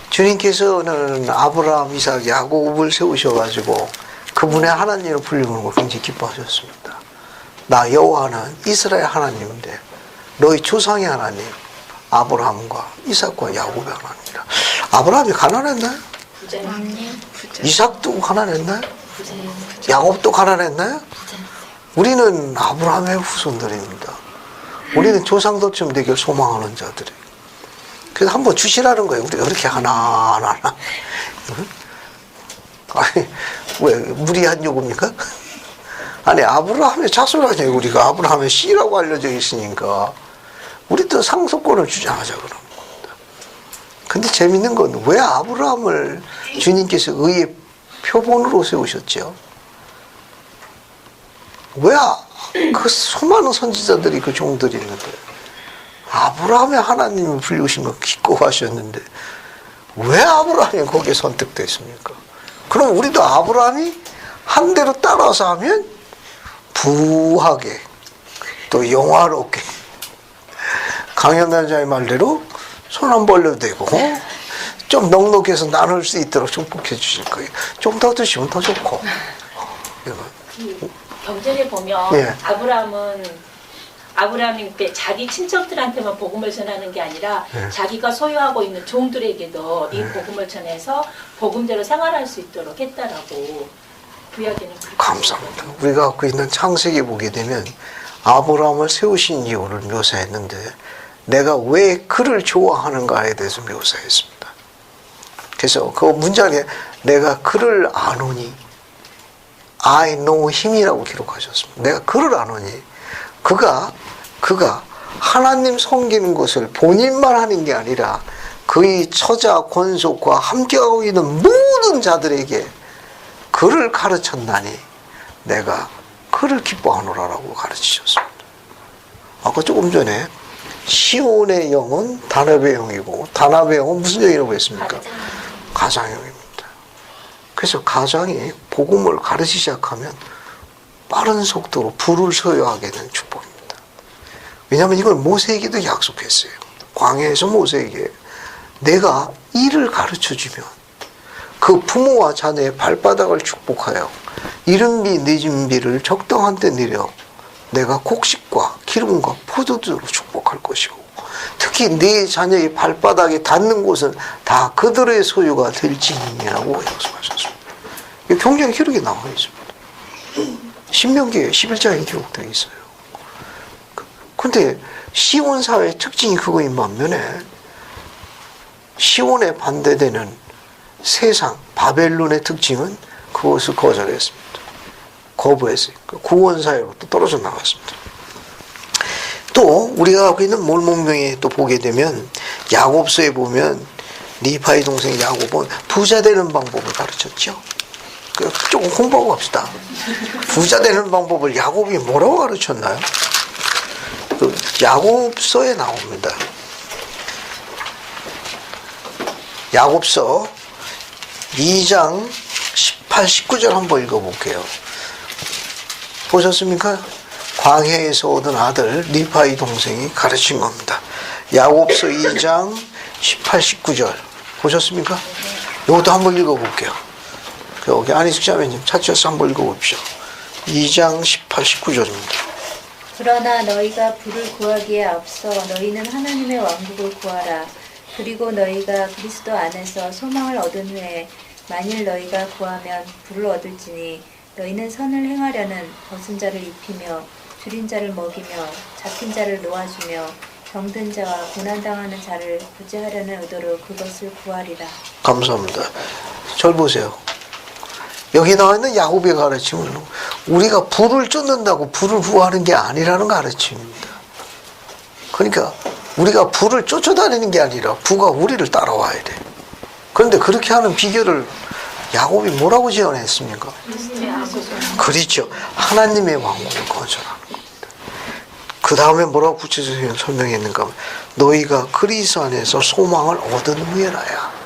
주님께서는 아브라함, 이삭, 야곱을 세우셔가지고 그분의 하나님을 불리는 걸 굉장히 기뻐하셨습니다. 나 여호와는 이스라엘 하나님인데 너희 조상의 하나님 아브라함과 이삭과 야곱의 하나님이라. 아브라함이 가난했나요? 이삭도 가난했나요? 야곱도 가난했나요? 우리는 아브라함의 후손들입니다. 우리는 조상들처럼 되길 소망하는 자들이. 그래서 한번 주시라는 거예요. 우리가 그렇게 하나. 아니, 왜, 무리한 요구입니까? 아니, 아브라함의 자손 아니에요. 우리가 아브라함의 씨라고 알려져 있으니까. 우리도 상속권을 주장하자 그러는 겁니다. 근데 재밌는 건 왜 아브라함을 주님께서 의의 표본으로 세우셨죠? 왜 그 수많은 선지자들이 그 종들이 있는데 아브라함의 하나님을 불리우신 거 기꺼워하셨는데 왜 아브라함이 거기에 선택됐습니까? 그럼 우리도 아브라함이 한 대로 따라서 하면 부하게 또 영화롭게 강연단자의 말대로 손 안 벌려도 되고 좀 넉넉해서 나눌 수 있도록 축복해 주실 거예요. 좀 더 드시면 더 좋고.
경전에 보면
예.
아브라함이 자기 친척들한테만 복음을 전하는 게 아니라 자기가 소유하고 있는 종들에게도 이 복음을 전해서 복음대로 생활할 수 있도록 했다라고 구약에는
감사합니다. 우리가 갖고 있는 창세기 보게 되면 아브라함을 세우신 이유를 묘사했는데 내가 왜 그를 좋아하는가에 대해서 묘사했습니다. 그래서 그 문장에 내가 그를 아노니 I know him이라고 기록하셨습니다. 내가 그를 아노니 그가 하나님 섬기는 것을 본인만 하는 게 아니라 그의 처자 권속과 함께하고 있는 모든 자들에게 그를 가르쳤나니 내가 그를 기뻐하노라라고 가르치셨습니다. 아까 조금 전에 시온의 영은 단합의 영이고 단합의 영은 무슨 영이라고 했습니까? 가장영입니다. 그래서 가장이 복음을 가르치기 시작하면 빠른 속도로 불을 소유하게 된 축복입니다. 왜냐하면 이걸 모세에게도 약속했어요. 광야에서 모세에게 내가 이를 가르쳐주면 그 부모와 자녀의 발바닥을 축복하여 이른비 늦은비를 적당한 때 내려 내가 곡식과 기름과 포도주로 축복할 것이고 특히 네 자녀의 발바닥에 닿는 곳은 다 그들의 소유가 될지니라고 약속하셨습니다. 경전의 기록에 나와 있습니다. 신명기에 11장에 기록되어 있어요. 근데 시온 사회의 특징이 그거인 반면에 시온에 반대되는 세상 바벨론의 특징은 그것을 거절했습니다. 거부했어요. 구원 사회로 또 떨어져 나갔습니다. 또 우리가 갖고 있는 몰몬명에 또 보게 되면 야곱서에 보면 리파의 동생 야곱은 부자 되는 방법을 가르쳤죠. 조금 공부하고 갑시다. 부자 되는 방법을 야곱이 뭐라고 가르쳤나요? 그 야곱서에 나옵니다. 야곱서 2장 18, 19절 한번 읽어볼게요. 보셨습니까? 광야에서 얻은 아들 리파의 동생이 가르친 겁니다. 야곱서 2장 18, 19절 보셨습니까? 이것도 한번 읽어볼게요. 여기 안희숙 자매님 찾으셔서 한번 읽어봅시오. 2장 18, 19절입니다.
그러나 너희가 부를 구하기에 앞서 너희는 하나님의 왕국을 구하라. 그리고 너희가 그리스도 안에서 소망을 얻은 후에 만일 너희가 구하면 부를 얻을지니 너희는 선을 행하려는 벗은 자를 입히며 줄인 자를 먹이며 잡힌 자를 놓아주며 병든 자와 고난당하는 자를 구제하려는 의도로 그것을 구하리라.
감사합니다. 절 보세요. 여기 나와 있는 야곱의 가르침은 우리가 부를 쫓는다고 부를 구하는 게 아니라는 가르침입니다. 그러니까 우리가 부를 쫓아다니는 게 아니라 부가 우리를 따라와야 돼. 그런데 그렇게 하는 비결을 야곱이 뭐라고 제안했습니까? 그렇죠. 하나님의 왕국을 건설하는 겁니다. 그 다음에 뭐라고 구체적으로 설명했는가 하면 너희가 그리스도 안에서 소망을 얻은 후에라야.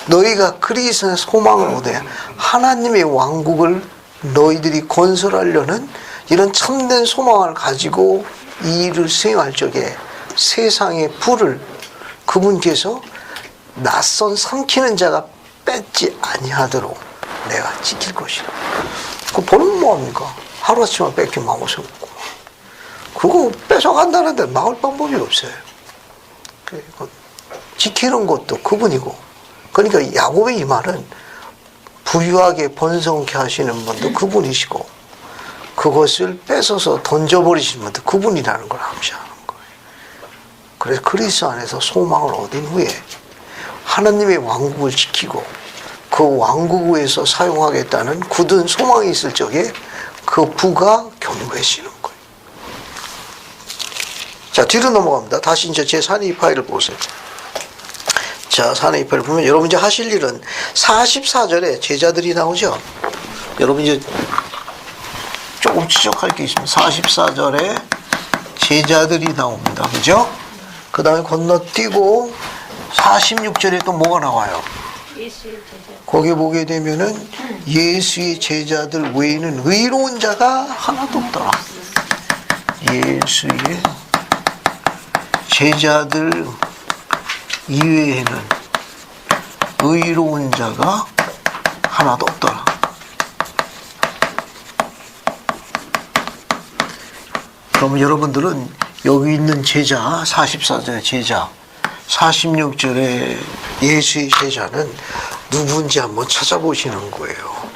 너희가 그리스도 안에서 소망을 얻어야 하나님의 왕국을 너희들이 건설하려는 이런 참된 소망을 가지고 이 일을 수행할 적에 세상의 불을 그분께서 낯선 삼키는 자가 뺏지 아니하도록 내가 지킬 것이라. 그거 버리면 뭐합니까? 하루아침에 뺏기면 아무 소용없고. 그거 뺏어간다는데 막을 방법이 없어요. 지키는 것도 그분이고. 그러니까 야곱의 이 말은 부유하게 번성케 하시는 분도 그분이시고 그것을 뺏어서 던져버리시는 분도 그분이라는 걸 암시하는 거예요. 그래서 그리스도 안에서 소망을 얻은 후에 하나님의 왕국을 지키고 그 왕국 위에서 사용하겠다는 굳은 소망이 있을 적에 그 부가 견고해지는 거예요. 자, 뒤로 넘어갑니다. 다시 이제 제 산이파이를 보세요. 자, 산이파이를 보면 여러분 이제 하실 일은 44절에 제자들이 나오죠. 여러분 이제 조금 지적할 게 있습니다. 44절에 제자들이 나옵니다. 그죠? 그 다음에 건너뛰고 46절에 또 뭐가 나와요? 거기 보게 되면은 예수의 제자들 외에는 의로운 자가 하나도 없더라. 예수의 제자들 이외에는 의로운 자가 하나도 없더라. 그럼 여러분들은 여기 있는 제자, 44절의 제자, 46절의 예수의 제자는 누구인지 한번 찾아보시는 거예요.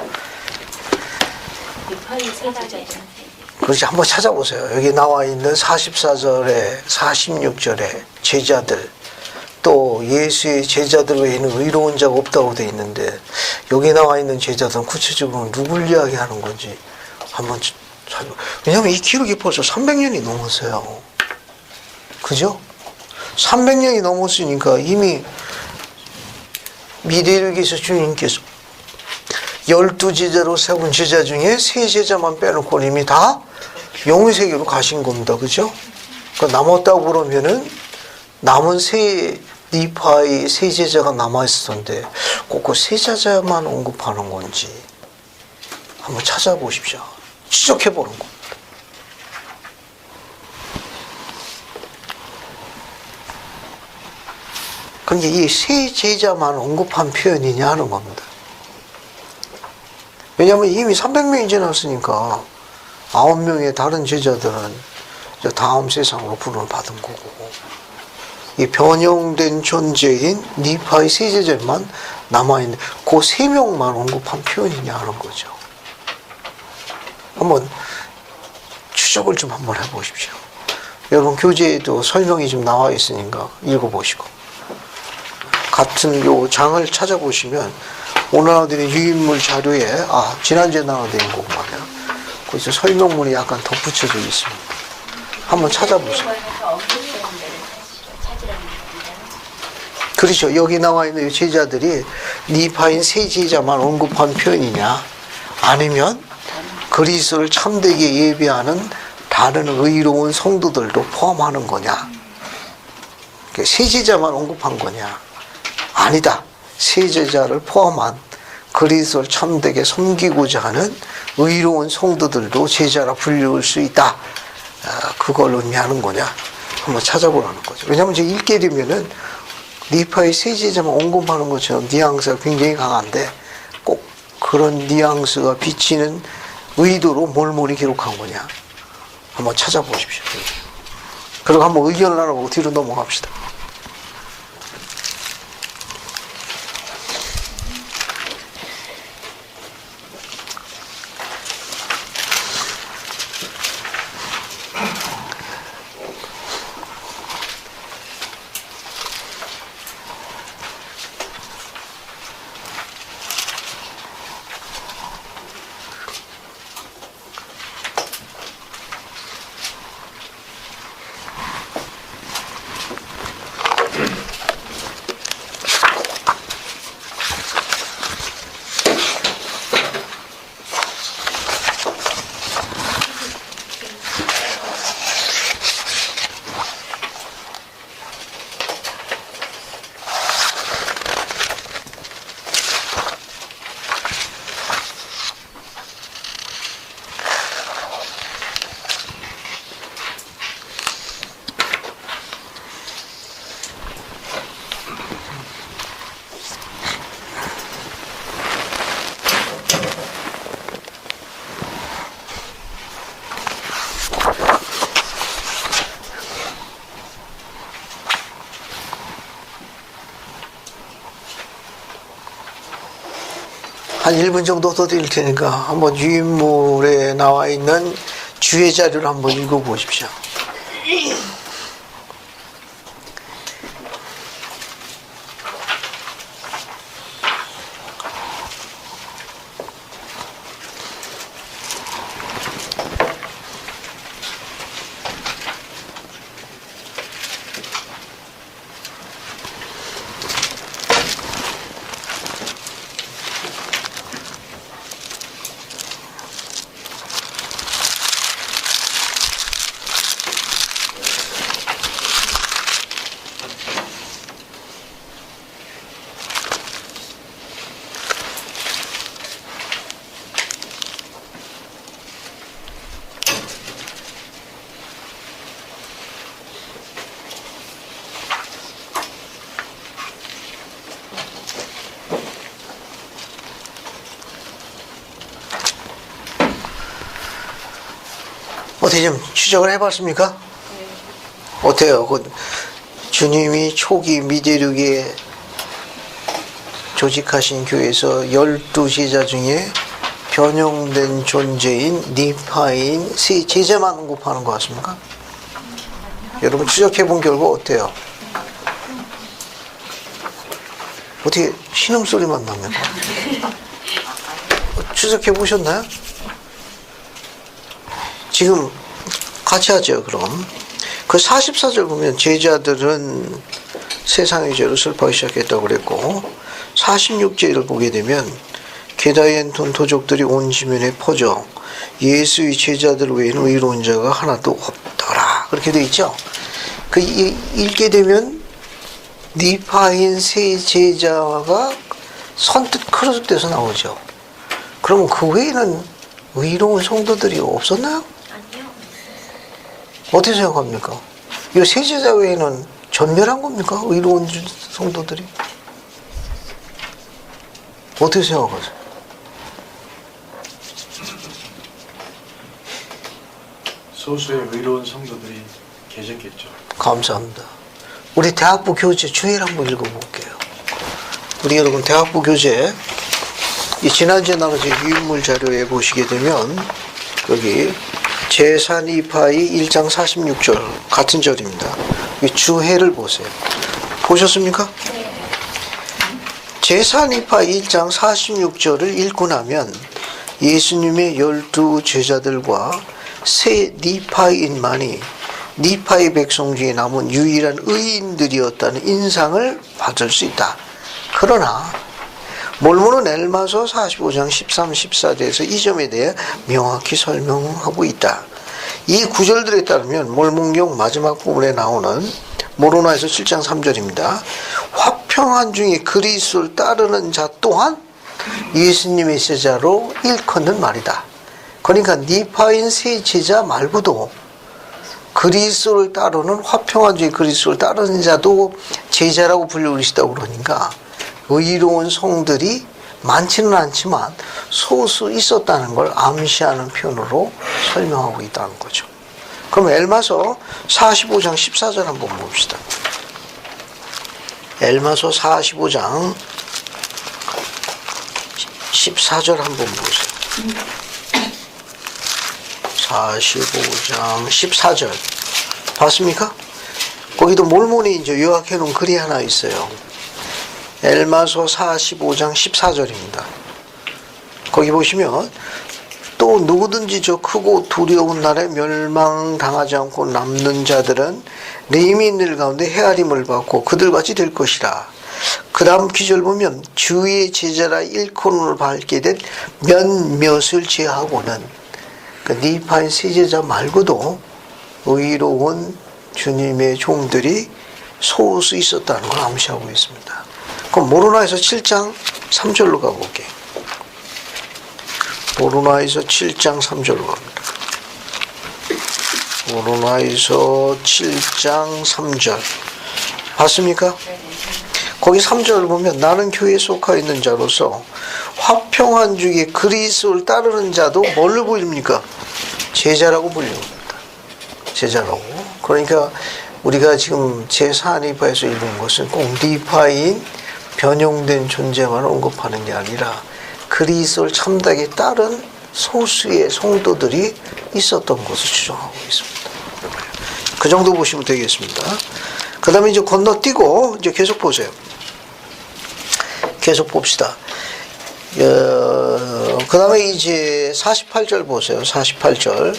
그렇지, 한번 찾아보세요. 여기 나와 있는 44절에 46절에 제자들, 또 예수의 제자들 외에는 의로운 자가 없다고 되어 있는데 여기 나와 있는 제자들은 구체적으로 누굴 이야기하는 건지 한번 찾아보세요. 왜냐하면 이 기록이 벌써 300년이 넘었어요. 그죠? 300년이 넘었으니까 이미 미래를 계셔 주님께서 12제자로 세운 제자 중에 3제자만 빼놓고 이미 다 영세계로 가신 겁니다. 그죠? 그러니까 남았다고 그러면은 남은 니파의 3제자가 남아있었는데 꼭 그 3제자만 언급하는 건지 한번 찾아보십시오. 추적해보는 겁니다. 그러니까 이 3제자만 언급한 표현이냐 하는 겁니다. 왜냐하면 이미 300명이 지났으니까 9명의 다른 제자들은 이제 다음 세상으로 부름을 받은 거고 이 변형된 존재인 니파의 3제자만 남아있는 그 3명만 언급한 표현이냐 하는 거죠. 한번 추적을 좀 한번 해보십시오. 여러분 교재에도 설명이 좀 나와 있으니까 읽어보시고 같은 요 장을 찾아보시면 오늘 나와드린 유인물 자료에 지난주에 나와드린 거구만요. 거기서 설명문이 약간 덧붙여져 있습니다. 한번 찾아보세요. 그렇죠. 여기 나와 있는 제자들이 니파인 3제자만 언급한 표현이냐 아니면 그리스도를 참되게 예배하는 다른 의로운 성도들도 포함하는 거냐 3제자만 언급한 거냐 아니다. 3제자를 포함한 그리스도를 참되게 섬기고자 하는 의로운 성도들도 제자라 불릴 수 있다. 그걸 의미하는 거냐 한번 찾아보라는 거죠. 왜냐하면 이제 읽게 되면은 니파의 3제자만 언급하는 것처럼 뉘앙스가 굉장히 강한데 꼭 그런 뉘앙스가 비치는 의도로 몰몰이 기록한 거냐 한번 찾아보십시오. 그리고 한번 의견을 나눠보고 뒤로 넘어갑시다. 한 1분 정도 더 드릴 테니까 한번 유인물에 나와 있는 주의 자료를 한번 읽어보십시오. 어떻게 좀 추적을 해봤습니까? 어때요? 그 주님이 초기 미대륙에 조직하신 교회에서 12제자 중에 변형된 존재인 니파인 세 제자만 언급하는 것 같습니까? 여러분 추적해본 결과 어때요? 어떻게 신음소리만 납니까? 추적해보셨나요? 지금 같이 하죠. 그럼 그 44절 보면 제자들은 세상의 죄를 슬퍼하기 시작했다고 그랬고 46절을 보게 되면 게다엔 돈토족들이 온 지면에 퍼져 예수의 제자들 외에는 의로운 자가 하나도 없더라 그렇게 돼 있죠. 그 읽게 되면 니파인 세 제자가 선뜻 크로스돼서 나오죠. 그러면 그 외에는 의로운 성도들이 없었나요? 어떻게 생각합니까? 이 세 제자 외에는 전멸한 겁니까? 의로운 성도들이? 어떻게 생각하세요?
소수의 의로운 성도들이 계셨겠죠.
감사합니다. 우리 대학부 교재 주의를 한번 읽어볼게요. 우리 여러분 대학부 교재 이 지난주에 나눠진 유인물 자료에 보시게 되면 여기 제4니파이 1장 46절 같은 절입니다. 이 주해를 보세요. 보셨습니까? 네. 제4니파이 1장 46절을 읽고 나면 예수님의 12 제자들과 세 니파이인만이 니파이 백성 중에 남은 유일한 의인들이었다는 인상을 받을 수 있다. 그러나 몰모는 엘마서 45장 13, 14절에서 이 점에 대해 명확히 설명하고 있다. 이 구절들에 따르면 몰몬경 마지막 부분에 나오는 모로나에서 7장 3절입니다. 화평한 중에 그리스도를 따르는 자 또한 예수님의 제자로 일컫는 말이다. 그러니까 니파인 세 제자 말고도 그리스도를 따르는 화평한 중에 그리스도를 따르는 자도 제자라고 불리우시다고 그러니까 의로운 성들이 많지는 않지만 소수 있었다는 걸 암시하는 표현으로 설명하고 있다는 거죠. 그럼 엘마서 45장 14절 한번 봅시다. 엘마서 45장 14절 한번 보세요. 45장 14절 봤습니까? 거기도 몰몬이 이제 요약해 놓은 글이 하나 있어요. 엘마서 45장 14절입니다. 거기 보시면 또 누구든지 저 크고 두려운 날에 멸망당하지 않고 남는 자들은 레위인들 가운데 헤아림을 받고 그들같이 될 것이라. 그 다음 기절 보면 주의 제자라 일컬음을 받게 된 몇몇을 제하고는, 그 니파인 세제자 말고도 의로운 주님의 종들이 소수 있었다는 걸 암시하고 있습니다. 그럼 모로나에서 7장 3절로 가볼게요. 모로나에서 7장 3절로 갑니다. 모로나에서 7장 3절 봤습니까? 거기 3절 보면 나는 교회에 속하 있는 자로서 화평한 중에 그리스도를 따르는 자도 뭘로 보입니까? 제자라고 불립니다. 제자라고. 그러니까 우리가 지금 제4니파에서 읽은 것은 꼭 니파인 변형된 존재만 언급하는 게 아니라 그리스도를 참되게 따른 소수의 성도들이 있었던 것을 주장하고 있습니다. 그 정도 보시면 되겠습니다. 그 다음에 이제 건너뛰고 이제 계속 보세요. 계속 봅시다. 그 다음에 이제 48절 보세요. 48절.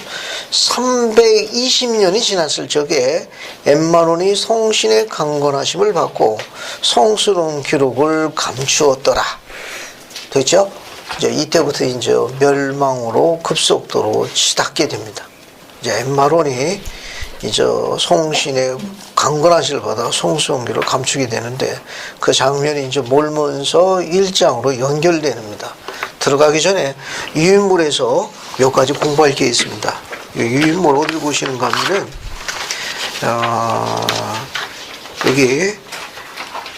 320년이 지났을 적에 엠마론이 성신의 강건하심을 받고 성스러운 기록을 감추었더라. 됐죠? 이제 이때부터 이제 멸망으로 급속도로 치닫게 됩니다. 이제 엠마론이 이제 성신의 강건하심을 받아 성스러운 기록을 감추게 되는데 그 장면이 이제 몰몬서 1장으로 연결됩니다. 들어가기 전에 유인물에서 몇 가지 공부할 게 있습니다. 유인물 어디 보시는가 하면은 여기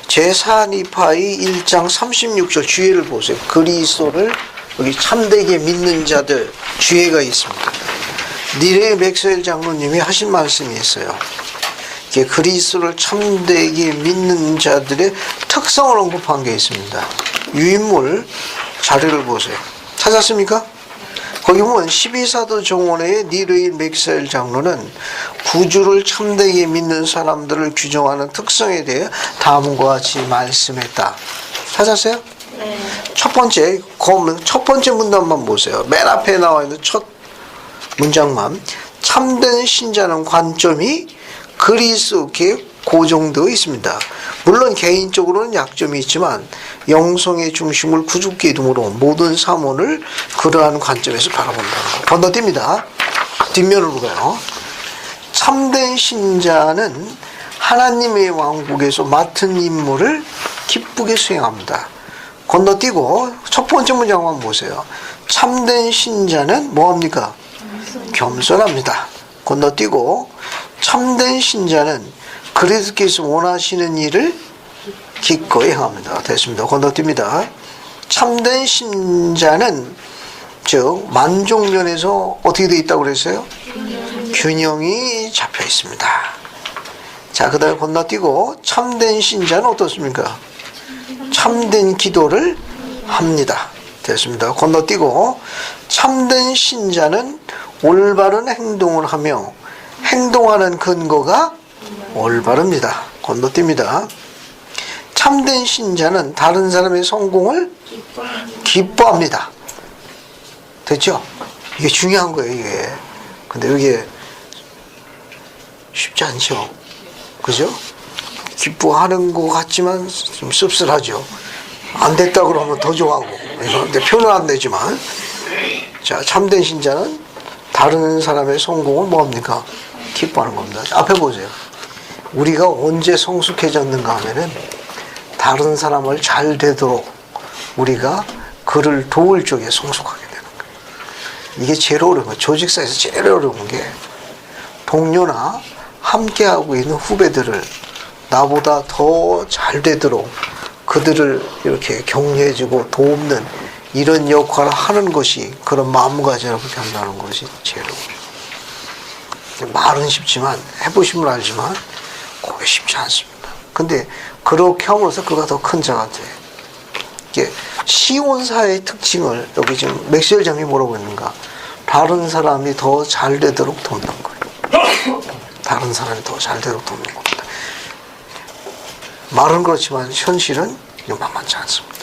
제4니파의 1장 36절 주예를 보세요. 그리스도를 여기 참되게 믿는 자들 주예가 있습니다. 니레 맥스웰 장로님이 하신 말씀이 있어요. 그리스도를 참되게 믿는 자들의 특성을 언급한 게 있습니다. 유인물 자료를 보세요. 찾았습니까? 거기 보면 12사도 정원의 니르이 맥스웰 장로는 구주를 참되게 믿는 사람들을 규정하는 특성에 대해 다음과 같이 말씀했다. 찾았어요? 네. 첫 번째 문단만 보세요. 맨 앞에 나와 있는 첫 문장만. 참된 신자는 관점이 그리스도께 고정되어 있습니다. 물론 개인적으로는 약점이 있지만 영성의 중심을 구주께 둠으로 모든 사문을 그러한 관점에서 바라본다는 거. 건너뜁니다. 뒷면으로 가요. 참된 신자는 하나님의 왕국에서 맡은 임무를 기쁘게 수행합니다. 건너뛰고 첫 번째 문장만 보세요. 참된 신자는 뭐합니까? 겸손합니다. 건너뛰고 참된 신자는 그리스도께서 원하시는 일을 기꺼이 행합니다. 됐습니다. 건너뜁니다. 참된 신자는 즉 만종면에서 어떻게 되어 있다고 그랬어요? 균형이 잡혀 있습니다. 자, 그 다음에 건너뛰고 참된 신자는 어떻습니까? 참된 기도를 합니다. 됐습니다. 건너뛰고 참된 신자는 올바른 행동을 하며 행동하는 근거가 올바릅니다. 건너뜁니다. 참된 신자는 다른 사람의 성공을 기뻐합니다. 됐죠? 이게 중요한 거예요, 이게. 근데 이게 쉽지 않죠? 그죠? 기뻐하는 것 같지만 좀 씁쓸하죠? 안 됐다 그러면 더 좋아하고. 근데 표는 안 되지만. 자, 참된 신자는 다른 사람의 성공을 뭐합니까? 기뻐하는 겁니다. 앞에 보세요. 우리가 언제 성숙해졌는가 하면은 다른 사람을 잘 되도록 우리가 그를 도울 쪽에 성숙하게 되는 거예요. 이게 제일 어려운 거예요. 조직사에서 제일 어려운 게 동료나 함께하고 있는 후배들을 나보다 더 잘 되도록 그들을 이렇게 격려해주고 돕는 이런 역할을 하는 것이 그런 마음가짐을 한다는 것이 제일 어려워요. 말은 쉽지만 해보시면 알지만 그게 쉽지 않습니다. 근데 그렇게 함으로써 그가 더 큰 자가 돼. 이게 시온사의 특징을 여기 지금 맥스웰 장이 뭐라고 했는가? 다른 사람이 더 잘 되도록 돕는 거예요. 다른 사람이 더 잘 되도록 돕는 겁니다. 말은 그렇지만 현실은 만만치 않습니다.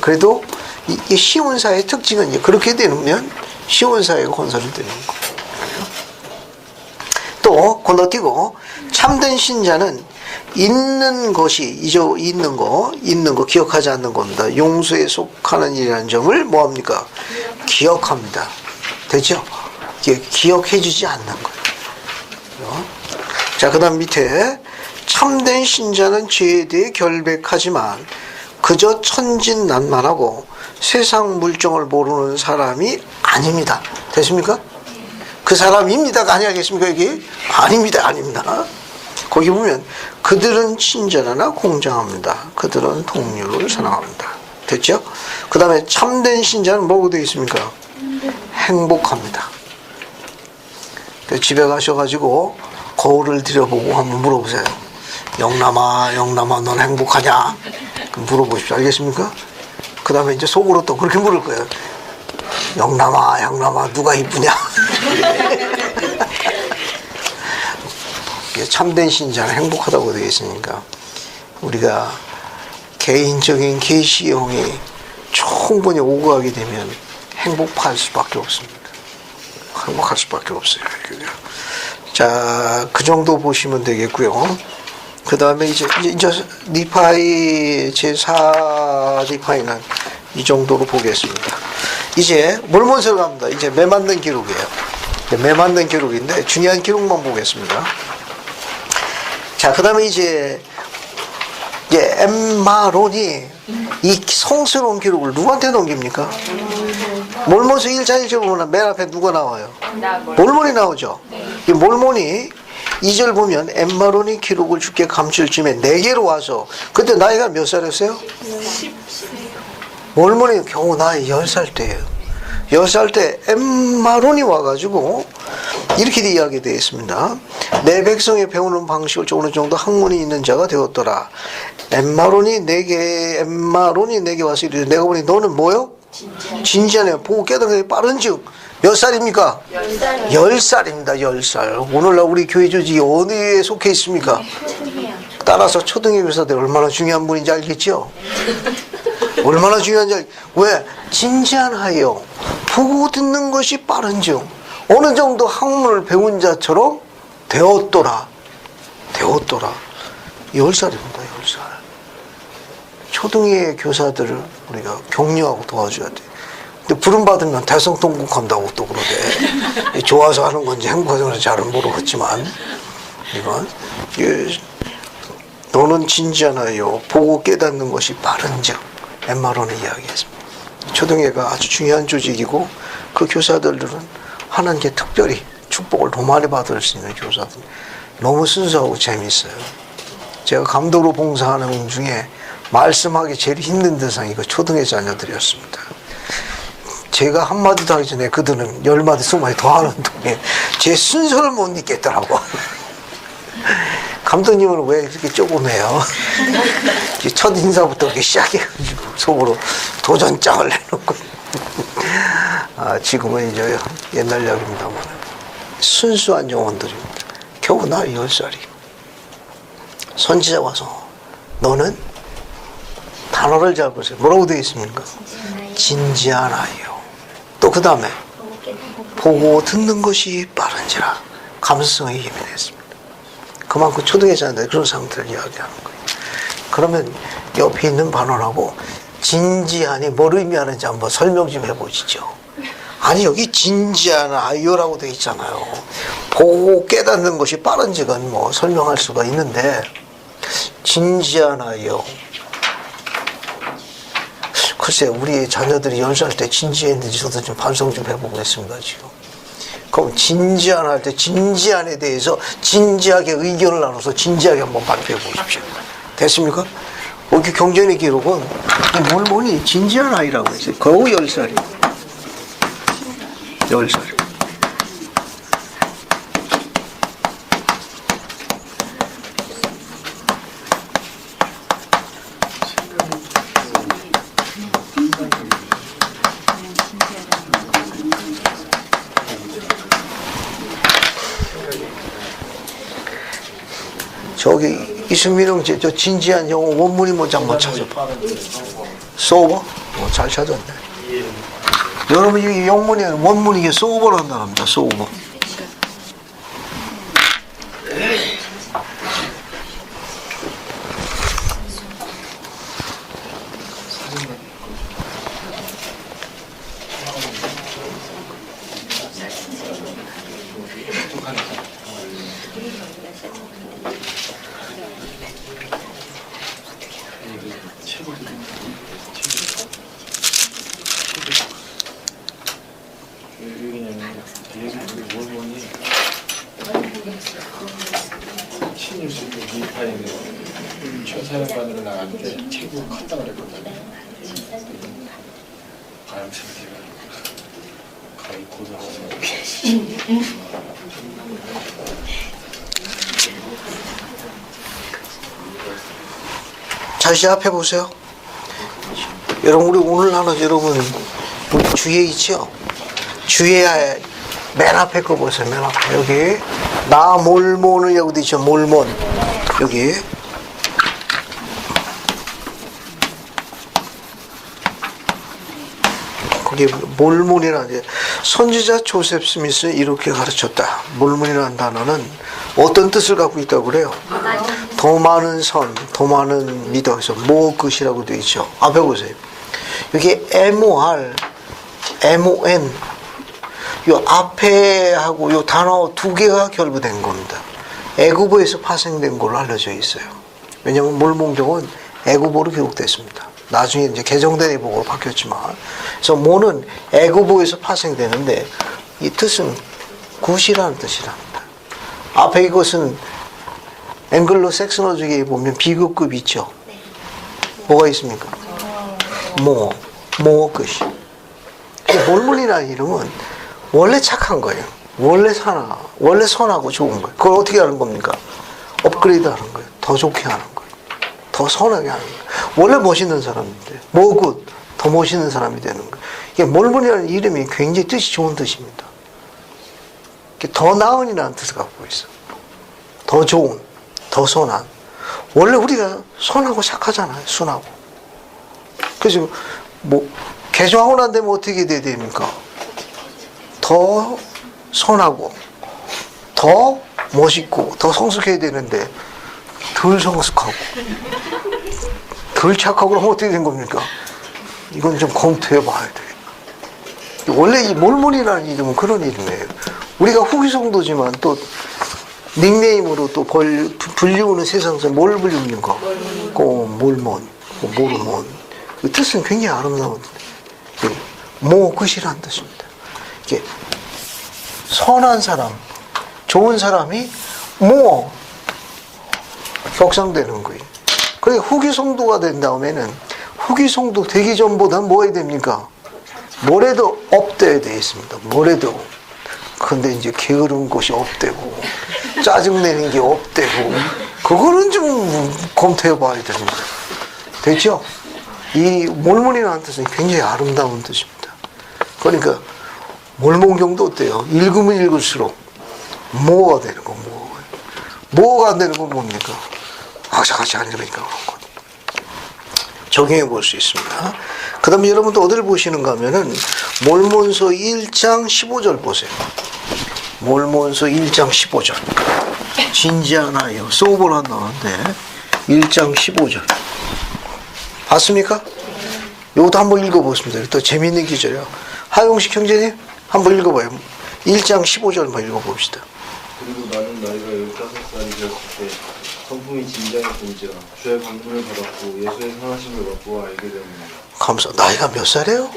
그래도 이 시온사의 특징은 이제 그렇게 되면 시온사회가 건설이 되는 거예요. 또 건너뛰고 참된 신자는 있는 것이 있는 거 기억하지 않는 겁니다. 용서에 속하는 일이라는 점을 뭐합니까? 기억합니다. 되죠? 기억해주지 않는 거예요. 자, 그 다음 밑에 참된 신자는 죄에 대해 결백하지만 그저 천진난만하고 세상 물정을 모르는 사람이 아닙니다. 됐습니까? 그 사람입니다가 아니겠습니까? 여기 아닙니다. 거기 보면 그들은 친절하나 공정합니다. 그들은 동료를 사랑합니다. 됐죠? 그 다음에 참된 신자는 뭐라고 되어 있습니까? 행복합니다. 집에 가셔가지고 거울을 들여보고 한번 물어보세요. 영남아 넌 행복하냐? 물어보십시오. 알겠습니까? 그 다음에 이제 속으로 또 그렇게 물을 거예요. 영남아 누가 이쁘냐? 참된 신자는 행복하다고 되어 있으니까 우리가 개인적인 계시형이 충분히 오고하게 되면 행복할 수밖에 없습니다. 행복할 수밖에 없어요. 자, 그 정도 보시면 되겠고요. 그 다음에 이제 니파이 제4 니파이는 이 정도로 보겠습니다. 이제 몰몬서로 갑니다. 이제 매맞는 기록이에요. 매맞는 기록인데 중요한 기록만 보겠습니다. 자, 그 다음에 이제 엠마론이 이 성스러운 기록을 누구한테 넘깁니까? 몰몬서 1장 1절 보면 맨 앞에 누가 나와요? 몰몬이 나오죠. 이 몰몬이 2절 보면 엠마론이 기록을 주께 감출 쯤에 내게로 와서 그때 나이가 몇 살이었어요? 몰몬이 겨우 나이 10살 때예요. 10살 때 엠마론이 와가지고 이렇게 이야기 되어 있습니다. 내 백성의 배우는 방식을 어느 정도 학문이 있는 자가 되었더라. 엠마론이 내게 와서 이르되 내가 보니 너는 뭐요? 진지하네. 보고 깨닫는 게 빠른즉 몇 살입니까? 10살입니다. 10살. 오늘날 우리 교회 조직이 어디에 속해 있습니까? 따라서 초등의 교사들 얼마나 중요한 분인지 알겠죠? 얼마나 중요한지 왜? 진지한 하여 보고 듣는 것이 빠른즉 어느 정도 학문을 배운 자처럼 되었더라. 10살입니다. 10살. 초등의 교사들을 우리가 격려하고 도와줘야 돼. 근데 부름받으면 대성통곡한다고 또 그러대. 좋아서 하는 건지 행복해서 하는지 잘은 모르겠지만 이건 너는 진지하나요? 보고 깨닫는 것이 빠른즉 엠마론은 이야기했습니다. 초등회가 아주 중요한 조직이고 그 교사들은 하나님께 특별히 축복을 더 많이 받을 수 있는 교사들. 너무 순수하고 재미있어요. 제가 감독으로 봉사하는 중에 말씀하기 제일 힘든 대상이 그 초등회 자녀들이었습니다. 제가 한마디도 하기 전에 그들은 10마디 20마디 더 하는 동안 제 순서를 못 잊겠더라고. 감독님은 왜 이렇게 조금해요? 첫 인사부터 이렇게 시작해가지고 속으로 도전장을 내놓고. 지금은 이제 옛날 이야기입니다만 순수한 영혼들입니다. 겨우 나 10살이. 선지자 와서 너는 단어를 잘 보세요. 뭐라고 되어 있습니까? 진지한 아이요. 또 그 다음에 보고 듣는 것이 빠른지라. 감수성에 힘이 됐습니다. 그만큼 초등학생들 그런 상태를 이야기하는 거예요. 그러면 옆에 있는 반원하고 진지하니 뭘 의미하는지 한번 설명 좀 해보시죠. 아니 여기 진지한 아이요라고 되어 있잖아요. 보고 깨닫는 것이 빠른지건 뭐 설명할 수가 있는데 진지한 아이요. 글쎄 우리 자녀들이 10살 때 진지했는지 저도 좀 반성 좀 해보겠습니다 지금. 그럼 진지한 할 때 진지한에 대해서 진지하게 의견을 나눠서 진지하게 한번 발표해 보십시오. 됐습니까? 여기 경전의 기록은 몰몬이 진지한 아이라고 했어요. 겨우 10살이에요. 10살. 저기 이승민은 저 진지한 영어 원문이 뭔지 한번 찾아봐. 소버? 잘 찾았네. 여러분 이 영문이 원문이 이게 소버라는 단어입니다. 소버.
천사연관으로 나갈 때 최고 컸다고 그랬거든요. 가염생태가 거의 고등학생.
다시 앞에 보세요. 여러분 우리 오늘 하는 여러분 우리 주에 있죠? 주에 맨 앞에 거 보세요. 맨 앞에 여기 나 몰몬을 여기 있죠. 몰몬 여기 거기 몰몬이라는 게 선지자 조셉 스미스는 이렇게 가르쳤다. 몰몬이라는 단어는 어떤 뜻을 갖고 있다고 그래요? 더 많은 선, 더 많은 미더 해서 모끝이라고 되어 있죠. 앞에 보세요. 여기 MOR, MON 요 앞에 하고 요 단어 두 개가 결부된 겁니다. 애구보에서 파생된 걸로 알려져 있어요. 왜냐하면 몰몬경은 애구보로 기록됐습니다. 나중에 이제 개정된 애국어로 바뀌었지만, 그래서 모는 애구보에서 파생되는데 이 뜻은 굿이라는 뜻이랍니다. 앞에 이것은 앵글로 섹스너즈에 보면 비교급 있죠. 뭐가 있습니까? 모끝이. 몰몬이라는 이름은 원래 착한 거예요. 원래 선하고 좋은 거예요. 그걸 어떻게 하는 겁니까? 업그레이드 하는 거예요. 더 좋게 하는 거예요. 더 선하게 하는 거예요. 원래 멋있는 사람인데 모굿, 더 멋있는 사람이 되는 거예요. 이게 몰몬이라는 이름이 굉장히 뜻이 좋은 뜻입니다. 더 나은이라는 뜻을 갖고 있어. 더 좋은, 더 선한. 원래 우리가 선하고 착하잖아요. 순하고. 그래서 개종하고 난 다음에 어떻게 돼야 됩니까? 더 선하고, 더 멋있고, 더 성숙해야 되는데 덜 성숙하고, 덜 착하고 그러면 어떻게 된 겁니까? 이건 좀 검토해 봐야 돼요. 원래 이 몰몬이라는 이름은 그런 이름이에요. 우리가 후기성도지만 또 닉네임으로 또 불리우는 세상에서 뭘 불리웁니까? 몰몬, 모르몬. 그 뜻은 굉장히 아름다운 모끝이라는 뜻입니다. 이게 선한 사람, 좋은 사람이 격상되는 거예요. 그러니까 후기성도가 된 다음에는 후기성도 되기 전보다 뭐 해야 됩니까? 뭐래도 업돼야 돼 있습니다. 뭐래도. 근데 이제 게으른 것이 업되고 짜증내는 게 업되고 그거는 좀 검토해 봐야 됩니다. 됐죠? 이 몰몬이라는 뜻은 굉장히 아름다운 뜻입니다. 그러니까 몰몬경도 어때요? 읽으면 읽을수록 뭐가 되는 거, 뭐가 안 되는 건 뭡니까? 악착같이 안 읽으니까 그런 거. 적용해 볼 수 있습니다. 그 다음에 여러분도 어디를 보시는가 하면은 몰몬서 1장 15절 보세요. 몰몬서 1장 15절. 진지하나요? 소보란 나오는데 1장 15절. 봤습니까? 이것도 한번 읽어보겠습니다. 또 재미있는 기절이요. 하용식 형제님 한번 읽어봐요. 1장 15절 한번 읽어봅시다.
그리고 나는 나이가 15살이 되었을 때 성품이 진지하였던지라 주의 방문을 받았고 예수의 선하심을 맛보아 알게 되었습니다.
감사. 나이가 몇 살이에요?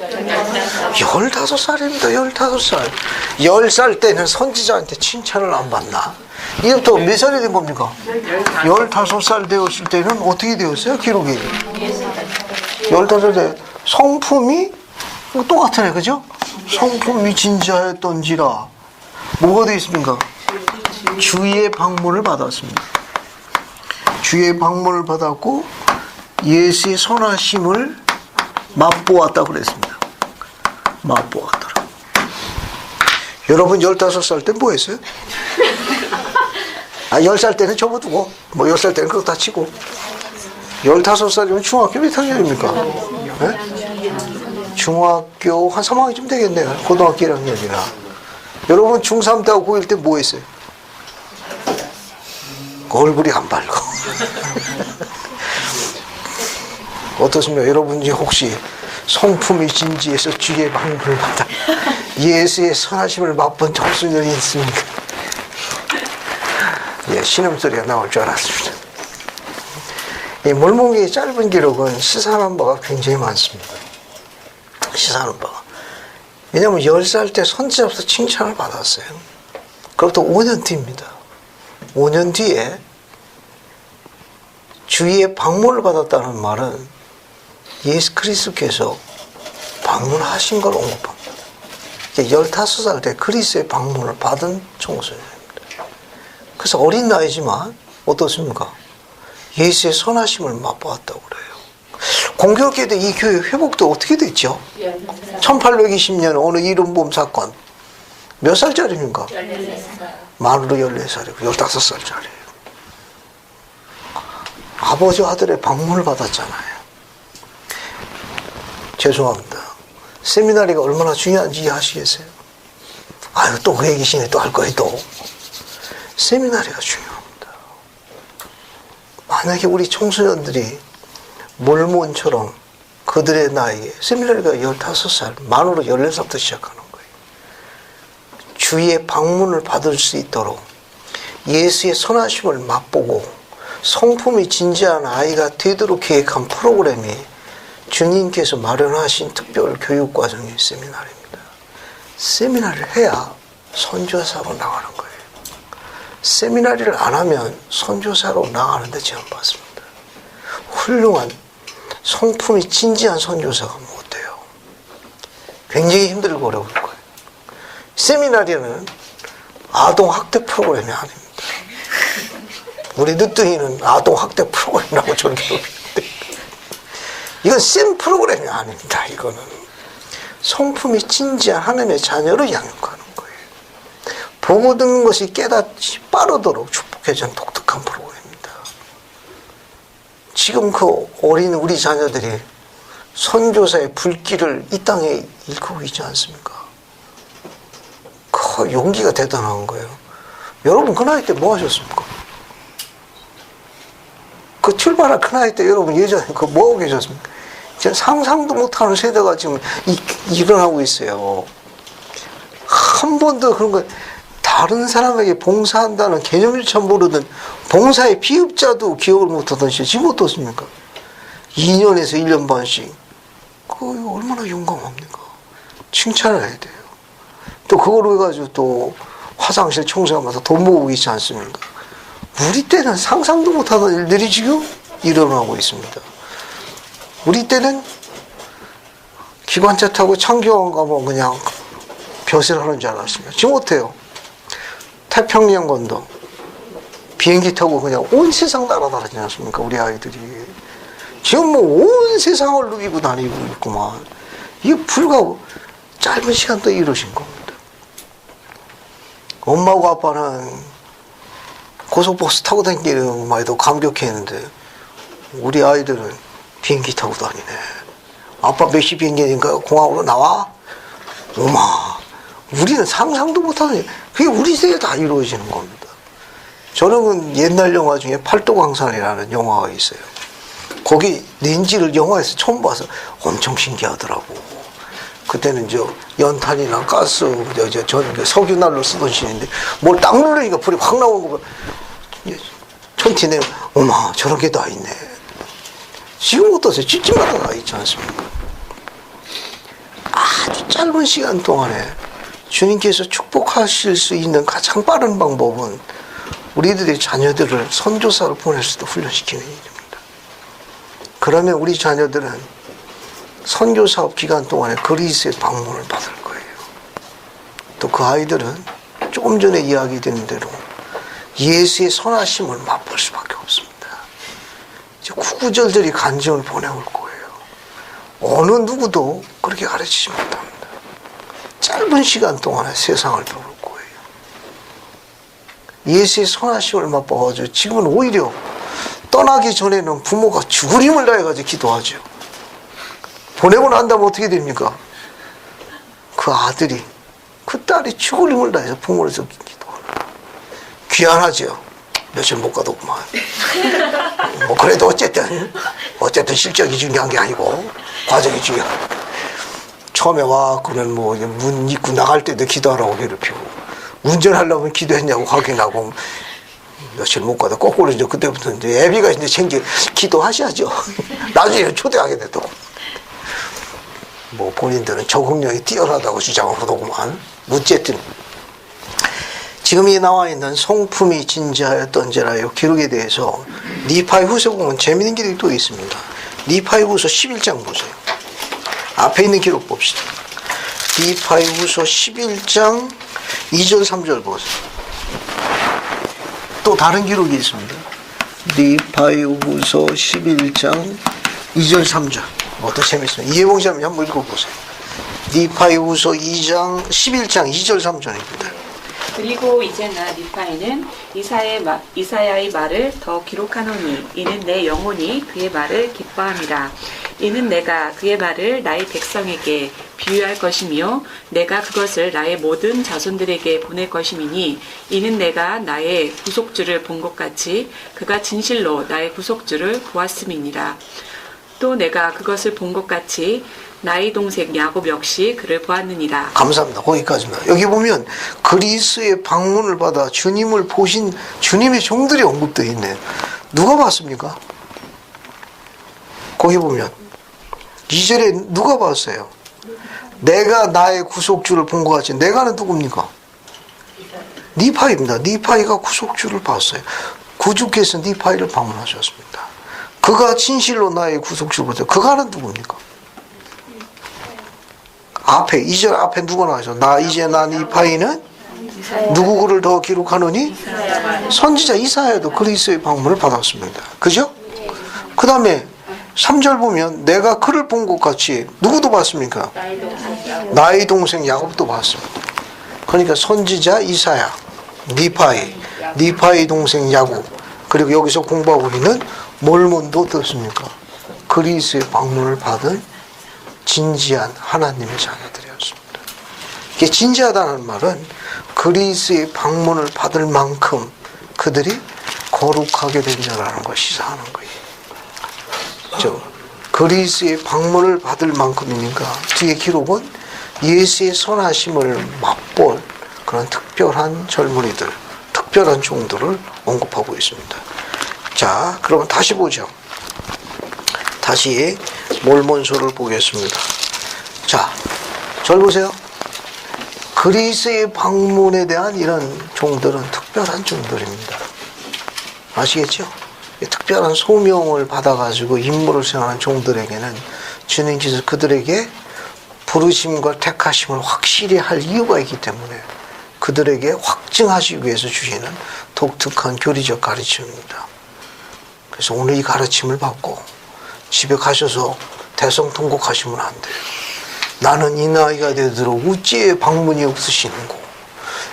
15살입니다. 15살. 10살 때는 선지자한테 칭찬을 안 받나? 이제부터 몇 살이 된 겁니까? 15살 되었을 때는 어떻게 되었어요? 기록이 15살 때 성품이 똑같네, 그죠? 성품이 진지하였던지라 뭐가 되어 있습니까? 주의 방문을 받았습니다. 주의 방문을 받았고 예수의 선하심을 맛보았다고 그랬습니다. 맛보았더라. 여러분 15살 때 뭐 했어요? 10살 때는 접어두고, 뭐 10살 때는 그거 다 치고. 15살이면 중학교 몇 학년입니까? 네? 중학교 한 3학년쯤 되겠네요. 고등학교 1학년이나. 여러분 중3 때하고 고1 때 뭐 했어요? 얼굴이 안 밝고. 어떻습니까? 여러분이 혹시 성품이 진지해서 주의 방문을 받아 예수의 선하심을 맛본 청소년이 있습니까? 예, 신음소리가 나올 줄 알았습니다. 이 물몽이의 짧은 기록은 시사하는 바가 굉장히 많습니다. 시사하는 바가. 왜냐하면 10살 때 선지 앞에서 칭찬을 받았어요. 그로부터 5년 뒤입니다. 5년 뒤에 주위의 방문을 받았다는 말은 예수 그리스도께서 방문하신 걸 언급합니다. 15살 때 그리스도의 방문을 받은 청소년입니다. 그래서 어린 나이지만 어떻습니까? 예수의 선하심을 맛보았다고 그래요. 공교롭게도 이 교회 회복도 어떻게 됐죠? 1820년 어느 이른봄 사건. 몇 살짜리입니까?
14살.
만으로 14살이고 15살짜리예요. 아버지 아들의 방문을 받았잖아요. 죄송합니다. 세미나리가 얼마나 중요한지 이해하시겠어요? 아유, 또 그 얘기시네. 또 할 거예요, 또. 세미나리가 중요합니다. 만약에 우리 청소년들이 몰몬처럼 그들의 나이에, 세미나리가 15살, 만으로 14살부터 시작하는 거예요. 주위의 방문을 받을 수 있도록 예수의 선하심을 맛보고 성품이 진지한 아이가 되도록 계획한 프로그램이 주님께서 마련하신 특별 교육과정의 세미나리입니다. 세미나리를 해야 선교사로 나가는 거예요. 세미나리를 안 하면 선교사로 나가는데 제한 받습니다. 훌륭한 성품이 진지한 선교사가 못 돼요. 굉장히 힘들고 어려울 거예요. 세미나리는 아동학대 프로그램이 아닙니다. 우리 늦둥이는 아동학대 프로그램이라고 저렇게 얘기하는데 이건 센 프로그램이 아닙니다. 이거는 성품이 진지한 하나님의 자녀를 양육하는 거예요. 보고 듣는 것이 깨닫지 빠르도록 축복해주는 독특한 프로그램입니다. 지금 그 어린 우리 자녀들이 선교사의 불길을 이 땅에 일구고 있지 않습니까? 그 용기가 대단한 거예요. 여러분 그 나이 때 뭐 하셨습니까? 그 출발할 그 나이 때 여러분 예전에 그 뭐 하고 계셨습니까? 지금 상상도 못하는 세대가 지금 일어나고 있어요. 한 번도 그런 거 다른 사람에게 봉사한다는 개념조차 모르던 봉사의 비읍자도 기억을 못하던 시절 지금 어떻습니까? 2년에서 1년 반씩 그거 얼마나 용감합니까? 칭찬해야 돼요. 또 그걸로 해가지고 또 화장실 청소하면서 돈 모으고 있지 않습니까? 우리 때는 상상도 못하던 일들이 지금 일어나고 있습니다. 우리 때는 기관차 타고 창경원 가면 그냥 벼슬 하는 줄 알았습니다. 지금 어때요? 태평양 건너 비행기 타고 그냥 온 세상 날아다니지 않습니까? 우리 아이들이. 지금 뭐 온 세상을 누비고 다니고 있구만. 이게 불과 짧은 시간 동안 이루신 겁니다. 엄마하고 아빠는 고속버스 타고 다니는 것만 해도 감격했는데 우리 아이들은 비행기 타고 다니네. 아빠 몇 시 비행기니까 공항으로 나와? 어마, 우리는 상상도 못하는, 그게 우리 세대에 다 이루어지는 겁니다. 저는 옛날 영화 중에 팔도강산이라는 영화가 있어요. 거기 렌즈를 영화에서 처음 봐서 엄청 신기하더라고. 그때는 연탄이나 가스, 석유난로 쓰던 시인데 뭘 딱 누르니까 불이 확 나오는 거 봐. 천티네, 어마, 저런 게 다 있네. 지금 어떠세요? 집집마다 다 있지 않습니까? 아주 짧은 시간 동안에 주님께서 축복하실 수 있는 가장 빠른 방법은 우리들의 자녀들을 선교사로 보낼 수도 훈련시키는 일입니다. 그러면 우리 자녀들은 선교사업 기간 동안에 그리스의 방문을 받을 거예요. 또 그 아이들은 조금 전에 이야기된 대로 예수의 선하심을 맛볼 수밖에 없습니다. 이제 구구절절히 간증을 보내올 거예요. 어느 누구도 그렇게 가르치지 못합니다. 짧은 시간 동안에 세상을 배울 거예요. 예수의 선하심을 맛봐가지고 지금은 오히려 떠나기 전에는 부모가 죽을 힘을 다해가지고 기도하죠. 보내고 난 다음에 어떻게 됩니까? 그 아들이, 그 딸이 죽을 힘을 다해서 부모를 기도하는. 귀환하죠. 며칠 못 가도구만. 뭐 그래도 어쨌든 실적이 중요한 게 아니고 과정이 중요한. 처음에 와 그는 뭐 문 입구 나갈 때도 기도하라고 괴롭히고, 운전하려면 기도했냐고 확인하고, 며칠 못 가도 거꾸로 이제 그때부터 이제 애비가 이제 기도하셔야죠. 나중에 초대하게 돼도. 뭐 본인들은 적응력이 뛰어나다고 주장을 하더구만. 어쨌든 지금 이 나와 있는 성품이 진지하였던지라 이 기록에 대해서 니파의 후서 보면 재미있는 기록이 또 있습니다. 니파의 후서 11장 보세요. 앞에 있는 기록 봅시다. 니파의 후서 11장 2절 3절 보세요. 또 다른 기록이 있습니다. 니파의 후서 11장 2절 3절. 또 재밌습니다. 이해봉자님 한번 읽어보세요. 니파의 후서 11장 2절 3절입니다.
그리고 이제나 니파에는 이사야의 말을 더 기록하노니 이는 내 영혼이 그의 말을 기뻐함이라. 이는 내가 그의 말을 나의 백성에게 비유할 것이며 내가 그것을 나의 모든 자손들에게 보낼 것임이니 이는 내가 나의 구속주를 본 것 같이 그가 진실로 나의 구속주를 보았음이니라. 또 내가 그것을 본 것 같이 나의 동생 야곱 역시 그를 보았느니라.
감사합니다. 거기까지입니다. 여기 보면 그리스의 방문을 받아 주님을 보신 주님의 종들이 언급되어 있네요. 누가 봤습니까? 거기 보면 2절에 누가 봤어요? 내가 나의 구속주를 본 것 같이. 내가는 누굽니까? 니파입니다. 니파이가 구속주를 봤어요. 구주께서 니파이를 방문하셨습니다. 그가 진실로 나의 구속주를 봤어요. 그가는 누굽니까? 앞에 2절 앞에 누가 나와있어? 이제 나 니파이는 누구 글을 더 기록하노니? 선지자 이사야도 그리스의 방문을 받았습니다. 그죠? 그 다음에 3절 보면 내가 그를 본 것 같이 누구도 봤습니까? 나의 동생 야곱도 봤습니다. 그러니까 선지자 이사야, 니파이 동생 야곱, 그리고 여기서 공부하고 있는 몰몬도 어떻습니까? 그리스의 방문을 받은 진지한 하나님의 자녀들이었습니다. 이게 진지하다는 말은 그리스의 방문을 받을 만큼 그들이 거룩하게 된 자라는 걸 시사하는 거예요. 그리스의 방문을 받을 만큼이니까 뒤에 기록은 예수의 선하심을 맛볼 그런 특별한 젊은이들, 특별한 종들을 언급하고 있습니다. 자, 그러면 다시 보죠. 다시 몰몬서를 보겠습니다. 자, 절 보세요. 그리스의 방문에 대한 이런 종들은 특별한 종들입니다. 아시겠죠? 특별한 소명을 받아가지고 임무를 수행하는 종들에게는 주님께서 그들에게 부르심과 택하심을 확실히 할 이유가 있기 때문에 그들에게 확증하시기 위해서 주시는 독특한 교리적 가르침입니다. 그래서 오늘 이 가르침을 받고 집에 가셔서 대성통곡하시면 안 돼요. 나는 이 나이가 되도록 우찌의 방문이 없으시는고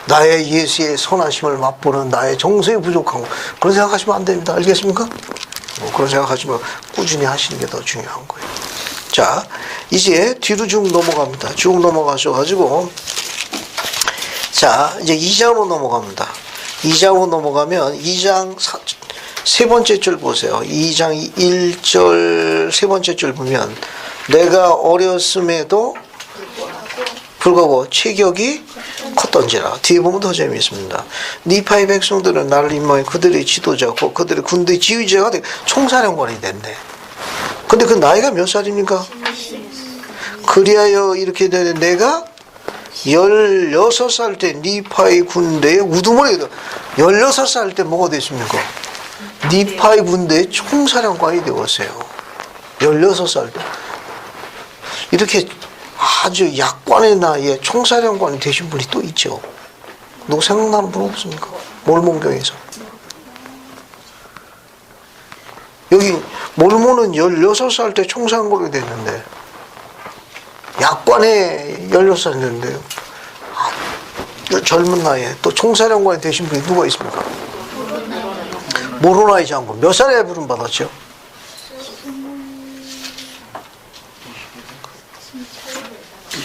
나의 예수의 선하심을 맛보는 나의 정서에 부족한 거 그런 생각하시면 안 됩니다. 알겠습니까? 그런 생각하시면 꾸준히 하시는 게 더 중요한 거예요. 자, 이제 뒤로 쭉 넘어갑니다. 쭉 넘어가셔가지고 자, 이제 2장으로 넘어갑니다. 2장으로 넘어가면 2장 세 번째 줄 보세요. 2장 1절 세 번째 줄 보면 내가 어렸음에도 불구하고 체격이 컸던지라. 뒤에 보면 더 재미있습니다. 니파의 백성들은 나를 임하여 그들의 지도자고 그들의 군대 지휘자가 되고 총사령관이 됐네. 근데 그 나이가 몇 살입니까? 그리하여 이렇게 되는 내가 16살 때 니파의 군대에 우두머리가 16살 때 뭐가 됐습니까? 니파의 군대의 총사령관이 되었어요. 16살 때. 이렇게 아주 약관의 나이에 총사령관이 되신 분이 또 있죠. 누구 생각나는 분 없습니까? 몰몬교에서. 여기 몰몬은 16살 때 총사령관이 됐는데 약관에 16살 됐는데요. 젊은 나이에 또 총사령관이 되신 분이 누가 있습니까? 모로나이 장군. 몇 살에 부름 받았죠?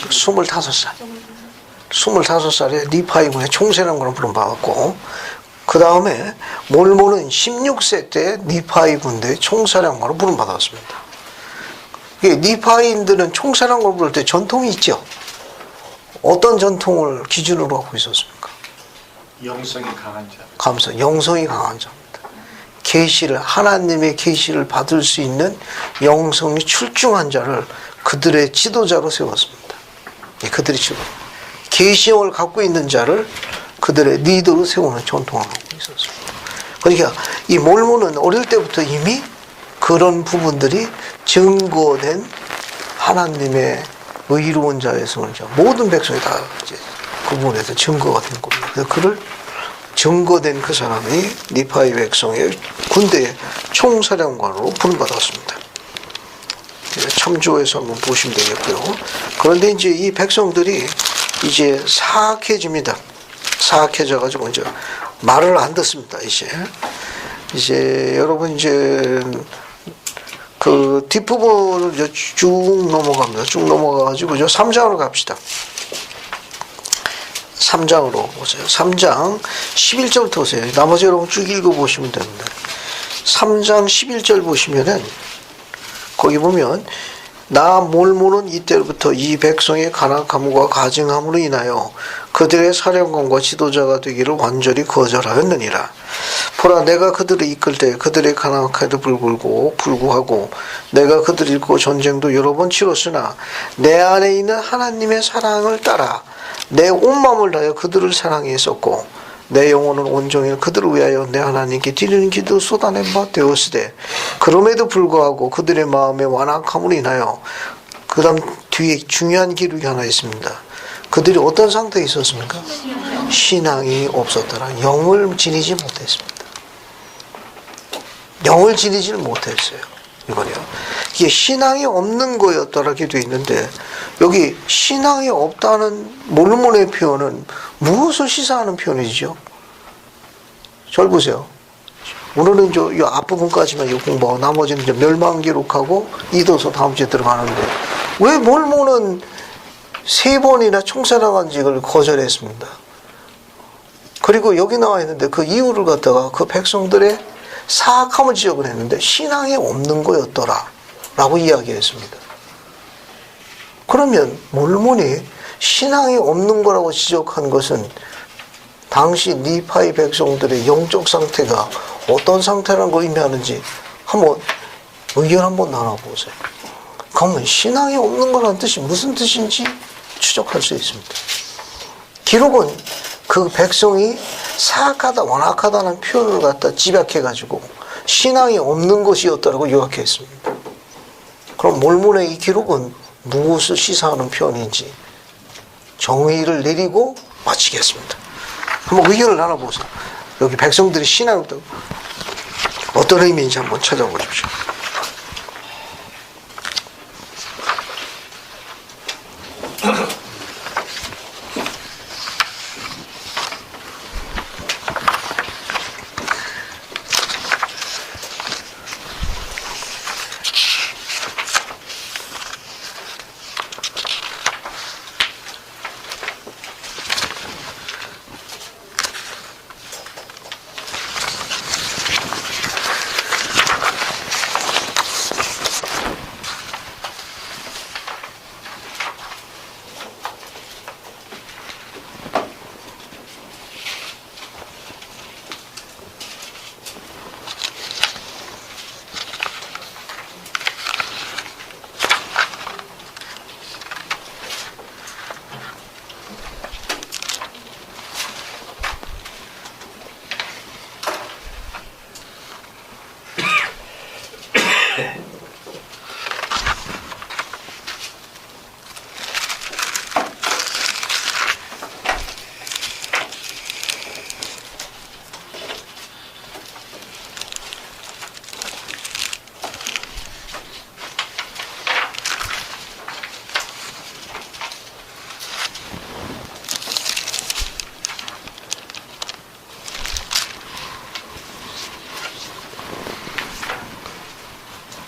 25살. 25살에 니파이군의 총사령관을 부름 받았고, 그 다음에 몰몬은 16세 때 니파이 군대의 총사령관을 부름 받았습니다. 니파이인들은 총사령관을 부를 때 전통이 있죠. 어떤 전통을 기준으로 갖고 있었습니까?
영성이 강한 자.
감사, 영성이 강한 자입니다. 계시를, 하나님의 계시를 받을 수 있는 영성이 출중한 자를 그들의 지도자로 세웠습니다. 그들의 지도. 계시형을 갖고 있는 자를 그들의 리더로 세우는 전통을 갖고 있었습니다. 그러니까 이 몰몬은 어릴 때부터 이미 그런 부분들이 증거된 하나님의 의로운 자의 성을 모든 백성이 다 이제 그 부분에서 증거가 된 겁니다. 그래서 그를 증거된 그 사람이 니파이 백성의 군대의 총사령관으로 부름받았습니다. 참조해서 한번 보시면 되겠고요. 그런데 이제 이 백성들이 이제 사악해집니다. 사악해져가지고 이제 말을 안 듣습니다. 이제 여러분 이제 그 뒷부분을 이제 쭉 넘어갑니다. 쭉 넘어가가지고 저 3장으로 갑시다. 3장으로 보세요. 3장 11절부터 보세요. 나머지 여러분 쭉 읽어보시면 됩니다. 3장 11절 보시면은 거기 보면 나 몰몬은 이때로부터 이 백성의 간악함과 가증함으로 인하여 그들의 사령관과 지도자가 되기를 완전히 거절하였느니라. 보라, 내가 그들을 이끌 때 그들의 간악함에도 불구하고 내가 그들을 이끌고 전쟁도 여러 번 치렀으나 내 안에 있는 하나님의 사랑을 따라 내 온 마음을 다하여 그들을 사랑했었고 내 영혼은 온종일 그들을 위하여 내 하나님께 드리는 기도 쏟아낸 바 되었으되 그럼에도 불구하고 그들의 마음의 완악함으로 인하여 그 다음 뒤에 중요한 기록이 하나 있습니다. 그들이 어떤 상태에 있었습니까? 신앙이 없었더라. 영을 지니지 못했습니다. 영을 지니지를 못했어요. 이거요. 이게 신앙이 없는 거였더라게 되어 있는데 여기 신앙이 없다는 몰몬의 표현은 무엇을 시사하는 표현이죠? 잘 보세요. 오늘은 이 앞부분까지만 공부하고 나머지는 이제 멸망 기록하고 이도서 다음 주에 들어가는데 왜 몰몬은 3번이나 총사령관직을 거절했습니다. 그리고 여기 나와 있는데 그 이유를 갖다가 그 백성들의 사악함을 지적을 했는데 신앙이 없는 거였더라 라고 이야기했습니다. 그러면 몰몬이 신앙이 없는 거라고 지적한 것은 당시 니파이 백성들의 영적 상태가 어떤 상태라는 걸 의미하는지 한번 의견 한번 나눠보세요. 그러면 신앙이 없는 거라는 뜻이 무슨 뜻인지 추적할 수 있습니다. 기록은 그 백성이 사악하다, 완악하다는 표현을 갖다 집약해가지고 신앙이 없는 것이었다라고 요약했습니다. 그럼 몰몬의 이 기록은 무엇을 시사하는 표현인지 정의를 내리고 마치겠습니다. 한번 의견을 나눠보세요. 여기 백성들의 신앙도 어떤 의미인지 한번 찾아보십시오.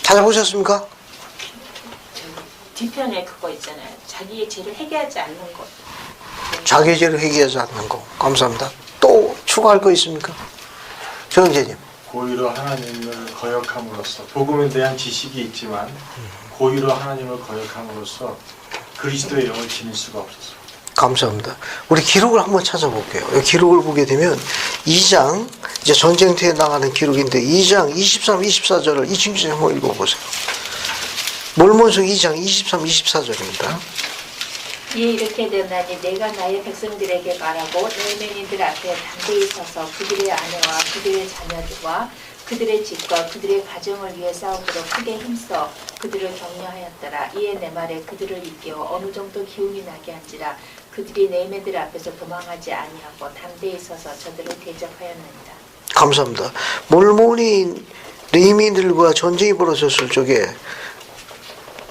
찾아보셨습니까?
뒤편에 그거 있잖아요. 자기의 죄를 회개하지 않는 것.
자기의 죄를 회개하지 않는 거. 감사합니다. 또 추가할 거 있습니까? 정재님.
고의로 하나님을 거역함으로써 복음에 대한 지식이 있지만 고의로 하나님을 거역함으로써 그리스도의 영을 지닐 수가 없었어요.
감사합니다. 우리 기록을 한번 찾아볼게요. 이 기록을 보게 되면 2장, 이제 전쟁터에 나가는 기록인데 2장 23, 24절을 이 친구들 한번 읽어보세요. 몰몬서 2장 23, 24절입니다.
이에 이렇게 되었나니 내가 나의 백성들에게 말하고 레위인들 앞에 담대히 서서 그들의 아내와 그들의 자녀들과 그들의 집과 그들의 가정을 위해 싸우도록 크게 힘써 그들을 격려하였더라. 이에 내 말에 그들을 일깨워 어느 정도 기운이 나게 한지라. 그들이 레위인들 앞에서 도망하지 아니하고 담대히 서서 저들을 대적하였느니라. 감사합니다. 몰몬이 레위인들과 전쟁이 벌어졌을 적에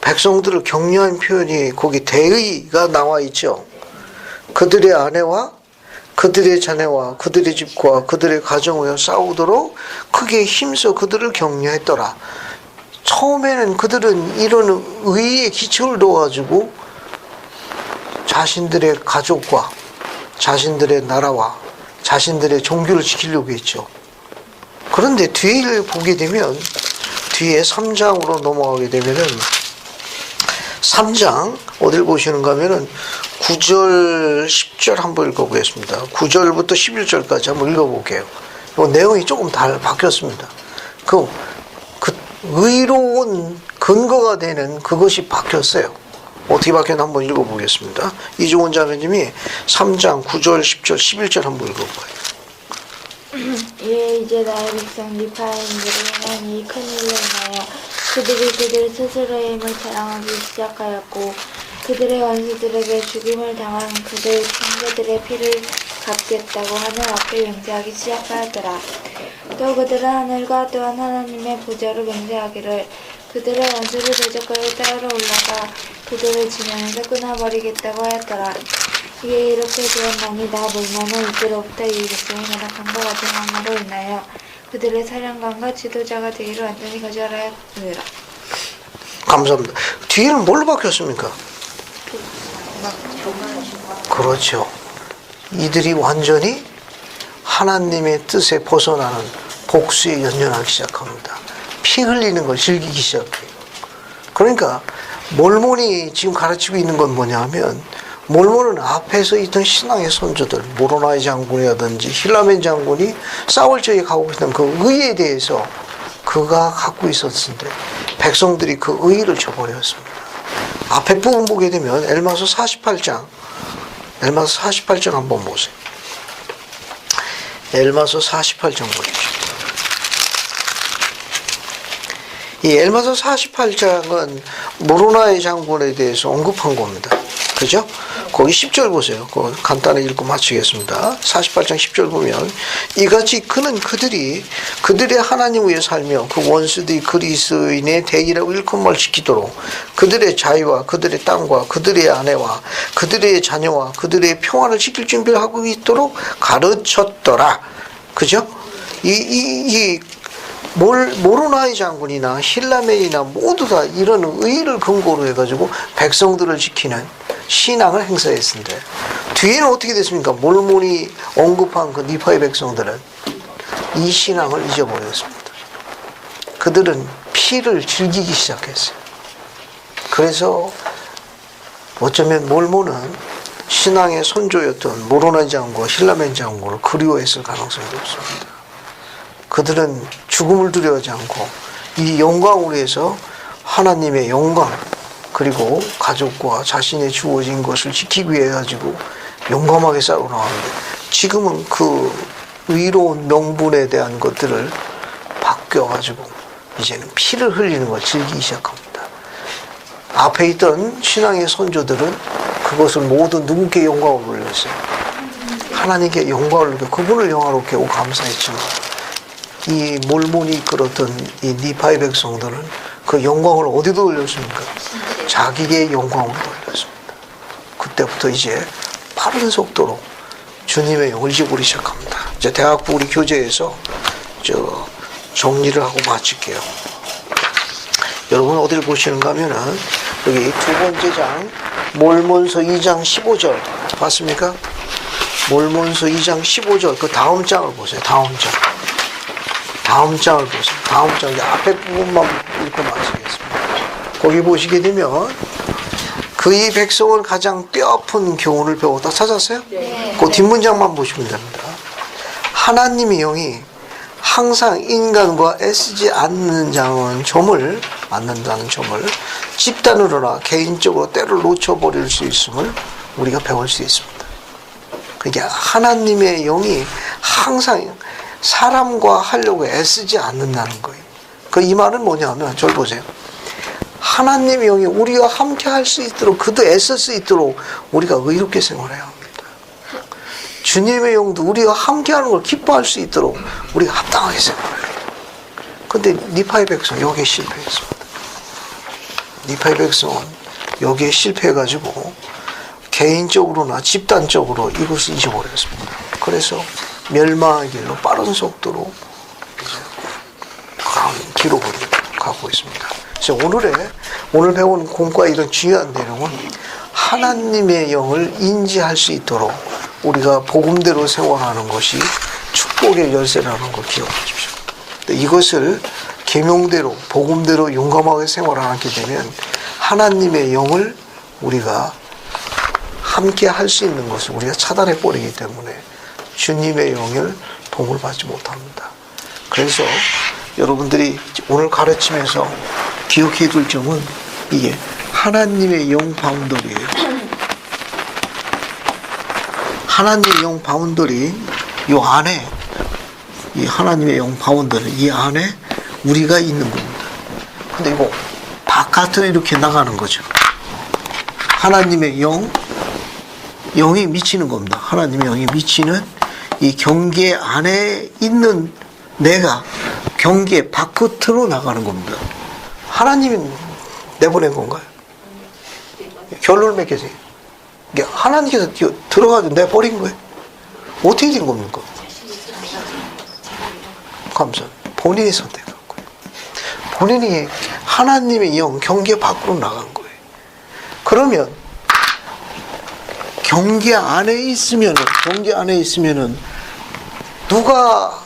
백성들을 격려한 표현이 거기 대의가 나와 있죠. 그들의 아내와 그들의 자녀와 그들의 집과 그들의 가정을 싸우도록 크게 힘써 그들을 격려했더라. 처음에는 그들은 이런 의의 기초를 둬가지고 자신들의 가족과 자신들의 나라와 자신들의 종교를 지키려고 했죠. 그런데 뒤를 보게 되면 뒤에 3장으로 넘어가게 되면은 3장 어딜 보시는가 하면은 9절 10절 한번 읽어보겠습니다. 9절부터 11절까지 한번 읽어볼게요. 이 내용이 조금 바뀌었습니다. 그 의로운 근거가 되는 그것이 바뀌었어요. 어떻게 바뀌었나 한번 읽어보겠습니다. 이종원 자매님이 3장 9절 10절 11절 한번 읽어봐요.
예, 이제 나의 백성 리파인들을 향한 이 큰일로 인하여 그들이 그들 스스로의 힘을 자랑하기 시작하였고 그들의 원수들에게 죽임을 당한 그들 형제들의 피를 갚겠다고 하늘 앞에 맹세하기 시작하였더라. 또 그들은 하늘과 또한 하나님의 보좌로 맹세하기를 그들의 원수를 대적하여 따로 올라가 그들을 지면에서 끊어버리겠다고 하였더라. 이에 이렇게 되었나니 나 몰몬은 이때로부터 이 백성이 나락함과 같은 항로로 인하여 그들의 사령관과 지도자가 되기를 완전히 거절하였느니라.
감사합니다. 뒤에는 뭘로 바뀌었습니까? 그렇죠. 이들이 완전히 하나님의 뜻에 벗어나는 복수에 연연하기 시작합니다. 피 흘리는 걸 즐기기 시작해요. 그러니까 몰몬이 지금 가르치고 있는 건 뭐냐면 몰몬은 앞에서 있던 신앙의 선조들 모로나이 장군이라든지 힐라멘 장군이 싸울 적에 갖고 있던 그 의에 대해서 그가 갖고 있었는데 백성들이 그 의를 저버렸습니다. 앞에 부분 보게 되면 엘마서 48장 한번 보세요. 엘마서 48장 보십시오. 이 엘마서 48장은 모로나이 장군에 대해서 언급한 겁니다. 그죠? 거기 10절 보세요. 그거 간단히 읽고 마치겠습니다. 48장 10절 보면 이같이 그는 그들의 하나님 위에 살며 그 원수들이 그리스도인의 대의라고 일컬음을 지키도록 그들의 자유와 그들의 땅과 그들의 아내와 그들의 자녀와 그들의 평안을 지킬 준비를 하고 있도록 가르쳤더라. 그죠? 모로나이 장군이나 힐라멘이나 모두 다 이런 의의를 근거로 해가지고 백성들을 지키는 신앙을 행사했는데 뒤에는 어떻게 됐습니까? 몰몬이 언급한 그 니파의 백성들은 이 신앙을 잊어버렸습니다. 그들은 피를 즐기기 시작했어요. 그래서 어쩌면 몰몬은 신앙의 선조였던 모로나이 장군과 힐라멘 장군을 그리워했을 가능성이 높습니다. 그들은 죽음을 두려워하지 않고 이 영광을 위해서 하나님의 영광 그리고 가족과 자신의 주어진 것을 지키기 위해 가지고 용감하게 싸우러 나왔는데 지금은 그 의로운 명분에 대한 것들을 바뀌어가지고 이제는 피를 흘리는 걸 즐기기 시작합니다. 앞에 있던 신앙의 선조들은 그것을 모두 누구께 영광을 돌렸어요? 하나님께 영광을 돌려 그분을 영화롭게 하고 감사했지만 이 몰몬이 이끌었던 이 니파의 백성들은 그 영광을 어디도 돌렸습니까? 자기의 영광으로 돌렸습니다. 그때부터 이제 빠른 속도로 주님의 영을 잊어버리기 시작합니다. 이제 대학부 우리 교재에서 정리를 하고 마칠게요. 여러분 어디를 보시는가 하면은 여기 두 번째 장 몰몬서 2장 15절 봤습니까? 몰몬서 2장 15절 그 다음 장을 보세요. 다음 장을 보세요. 다음 장 앞에 부분만 읽고 마치겠습니다. 거기 보시게 되면 그의 백성은 가장 뼈아픈 교훈을 배웠다. 찾았어요?
네.
그 뒷문장만 보시면 됩니다. 하나님의 영이 항상 인간과 애쓰지 않는다는 점을 집단으로나 개인적으로 때를 놓쳐버릴 수 있음을 우리가 배울 수 있습니다. 그러니까 하나님의 영이 항상 사람과 하려고 애쓰지 않는다는 거예요. 그 이 말은 뭐냐면 저를 보세요. 하나님의 영이 우리와 함께 할 수 있도록 그도 애쓸 수 있도록 우리가 의롭게 생활해야 합니다. 주님의 영도 우리와 함께하는 걸 기뻐할 수 있도록 우리가 합당하게 생활해요. 그런데 니파의 백성 여기에 실패했습니다. 니파의 백성은 여기에 실패해가지고 개인적으로나 집단적으로 이것을 잊어버렸습니다. 그래서 멸망의 길로 빠른 속도로 이제 기록을 가고 있습니다. 그래서 오늘 배운 공과의 이런 중요한 내용은 하나님의 영을 인지할 수 있도록 우리가 복음대로 생활하는 것이 축복의 열쇠라는 걸 기억하십시오. 이것을 계명대로 복음대로 용감하게 생활하게 되면 하나님의 영을 우리가 함께 할 수 있는 것을 우리가 차단해 버리기 때문에 주님의 영을 도움을 받지 못합니다. 그래서 여러분들이 오늘 가르치면서 기억해 둘 점은 이게 하나님의 영 바운더리예요. 하나님의 영 바운더리 이 안에 이 하나님의 영 바운더리 이 안에 우리가 있는 겁니다. 근데 이거 바깥으로 이렇게 나가는 거죠. 하나님의 영이 미치는 겁니다. 하나님의 영이 미치는 이 경계 안에 있는 내가 경계 바깥으로 나가는 겁니다. 하나님이 내보낸 건가요? 결론을 맺겠어요. 하나님께서 들어가서 내버린 거예요. 어떻게 된 겁니까? 감사합니다. 본인이 선택한 거예요. 본인이 하나님의 영 경계 밖으로 나간 거예요. 그러면 경계 안에 있으면은 누가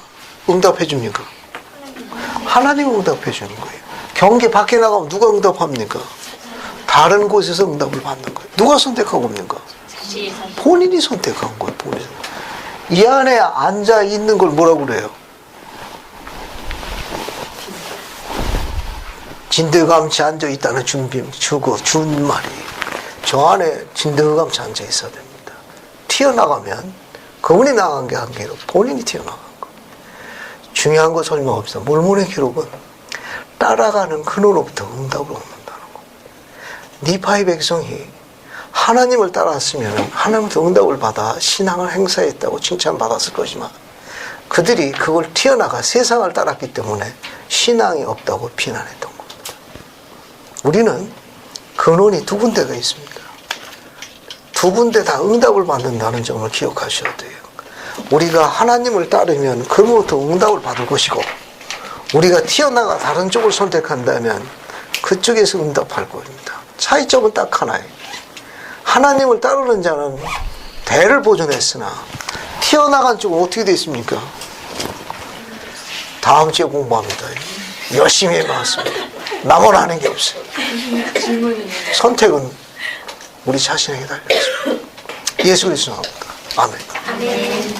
응답해 줍니까? 하나님이 응답해 주는 거예요. 경계 밖에 나가면 누가 응답합니까? 다른 곳에서 응답을 받는 거예요. 누가 선택한 겁니까? 본인이 선택한 거예요. 본인이. 이 안에 앉아 있는 걸 뭐라고 그래요? 진드감치 앉아 있다는 준 말이 저 안에 진드감치 앉아 있어야 됩니다. 튀어나가면 그분이 나간 게 아니라 본인이 튀어나간 거. 중요한 거 설명합시다. 몰몬의 기록은 따라가는 그노로부터 응답을 얻는다는 거. 니파의 백성이 하나님을 따랐으면 하나님부터 응답을 받아 신앙을 행사했다고 칭찬받았을 것이지만 그들이 그걸 튀어나가 세상을 따랐기 때문에 신앙이 없다고 비난했던 겁니다. 우리는 근원이 두 군데가 있습니다. 두 군데 다 응답을 받는다는 점을 기억하셔야 돼요. 우리가 하나님을 따르면 그로부터 응답을 받을 것이고 우리가 튀어나가 다른 쪽을 선택한다면 그쪽에서 응답할 겁니다. 차이점은 딱 하나예요. 하나님을 따르는 자는 대를 보존했으나 튀어나간 쪽은 어떻게 되어 있습니까? 다음 주에 공부합니다. 열심히 해봤습니다. 나만 하는 게 없어요. 선택은 우리 자신에게 달려있습니다. 예수 그리스도 나옵니다. 아멘.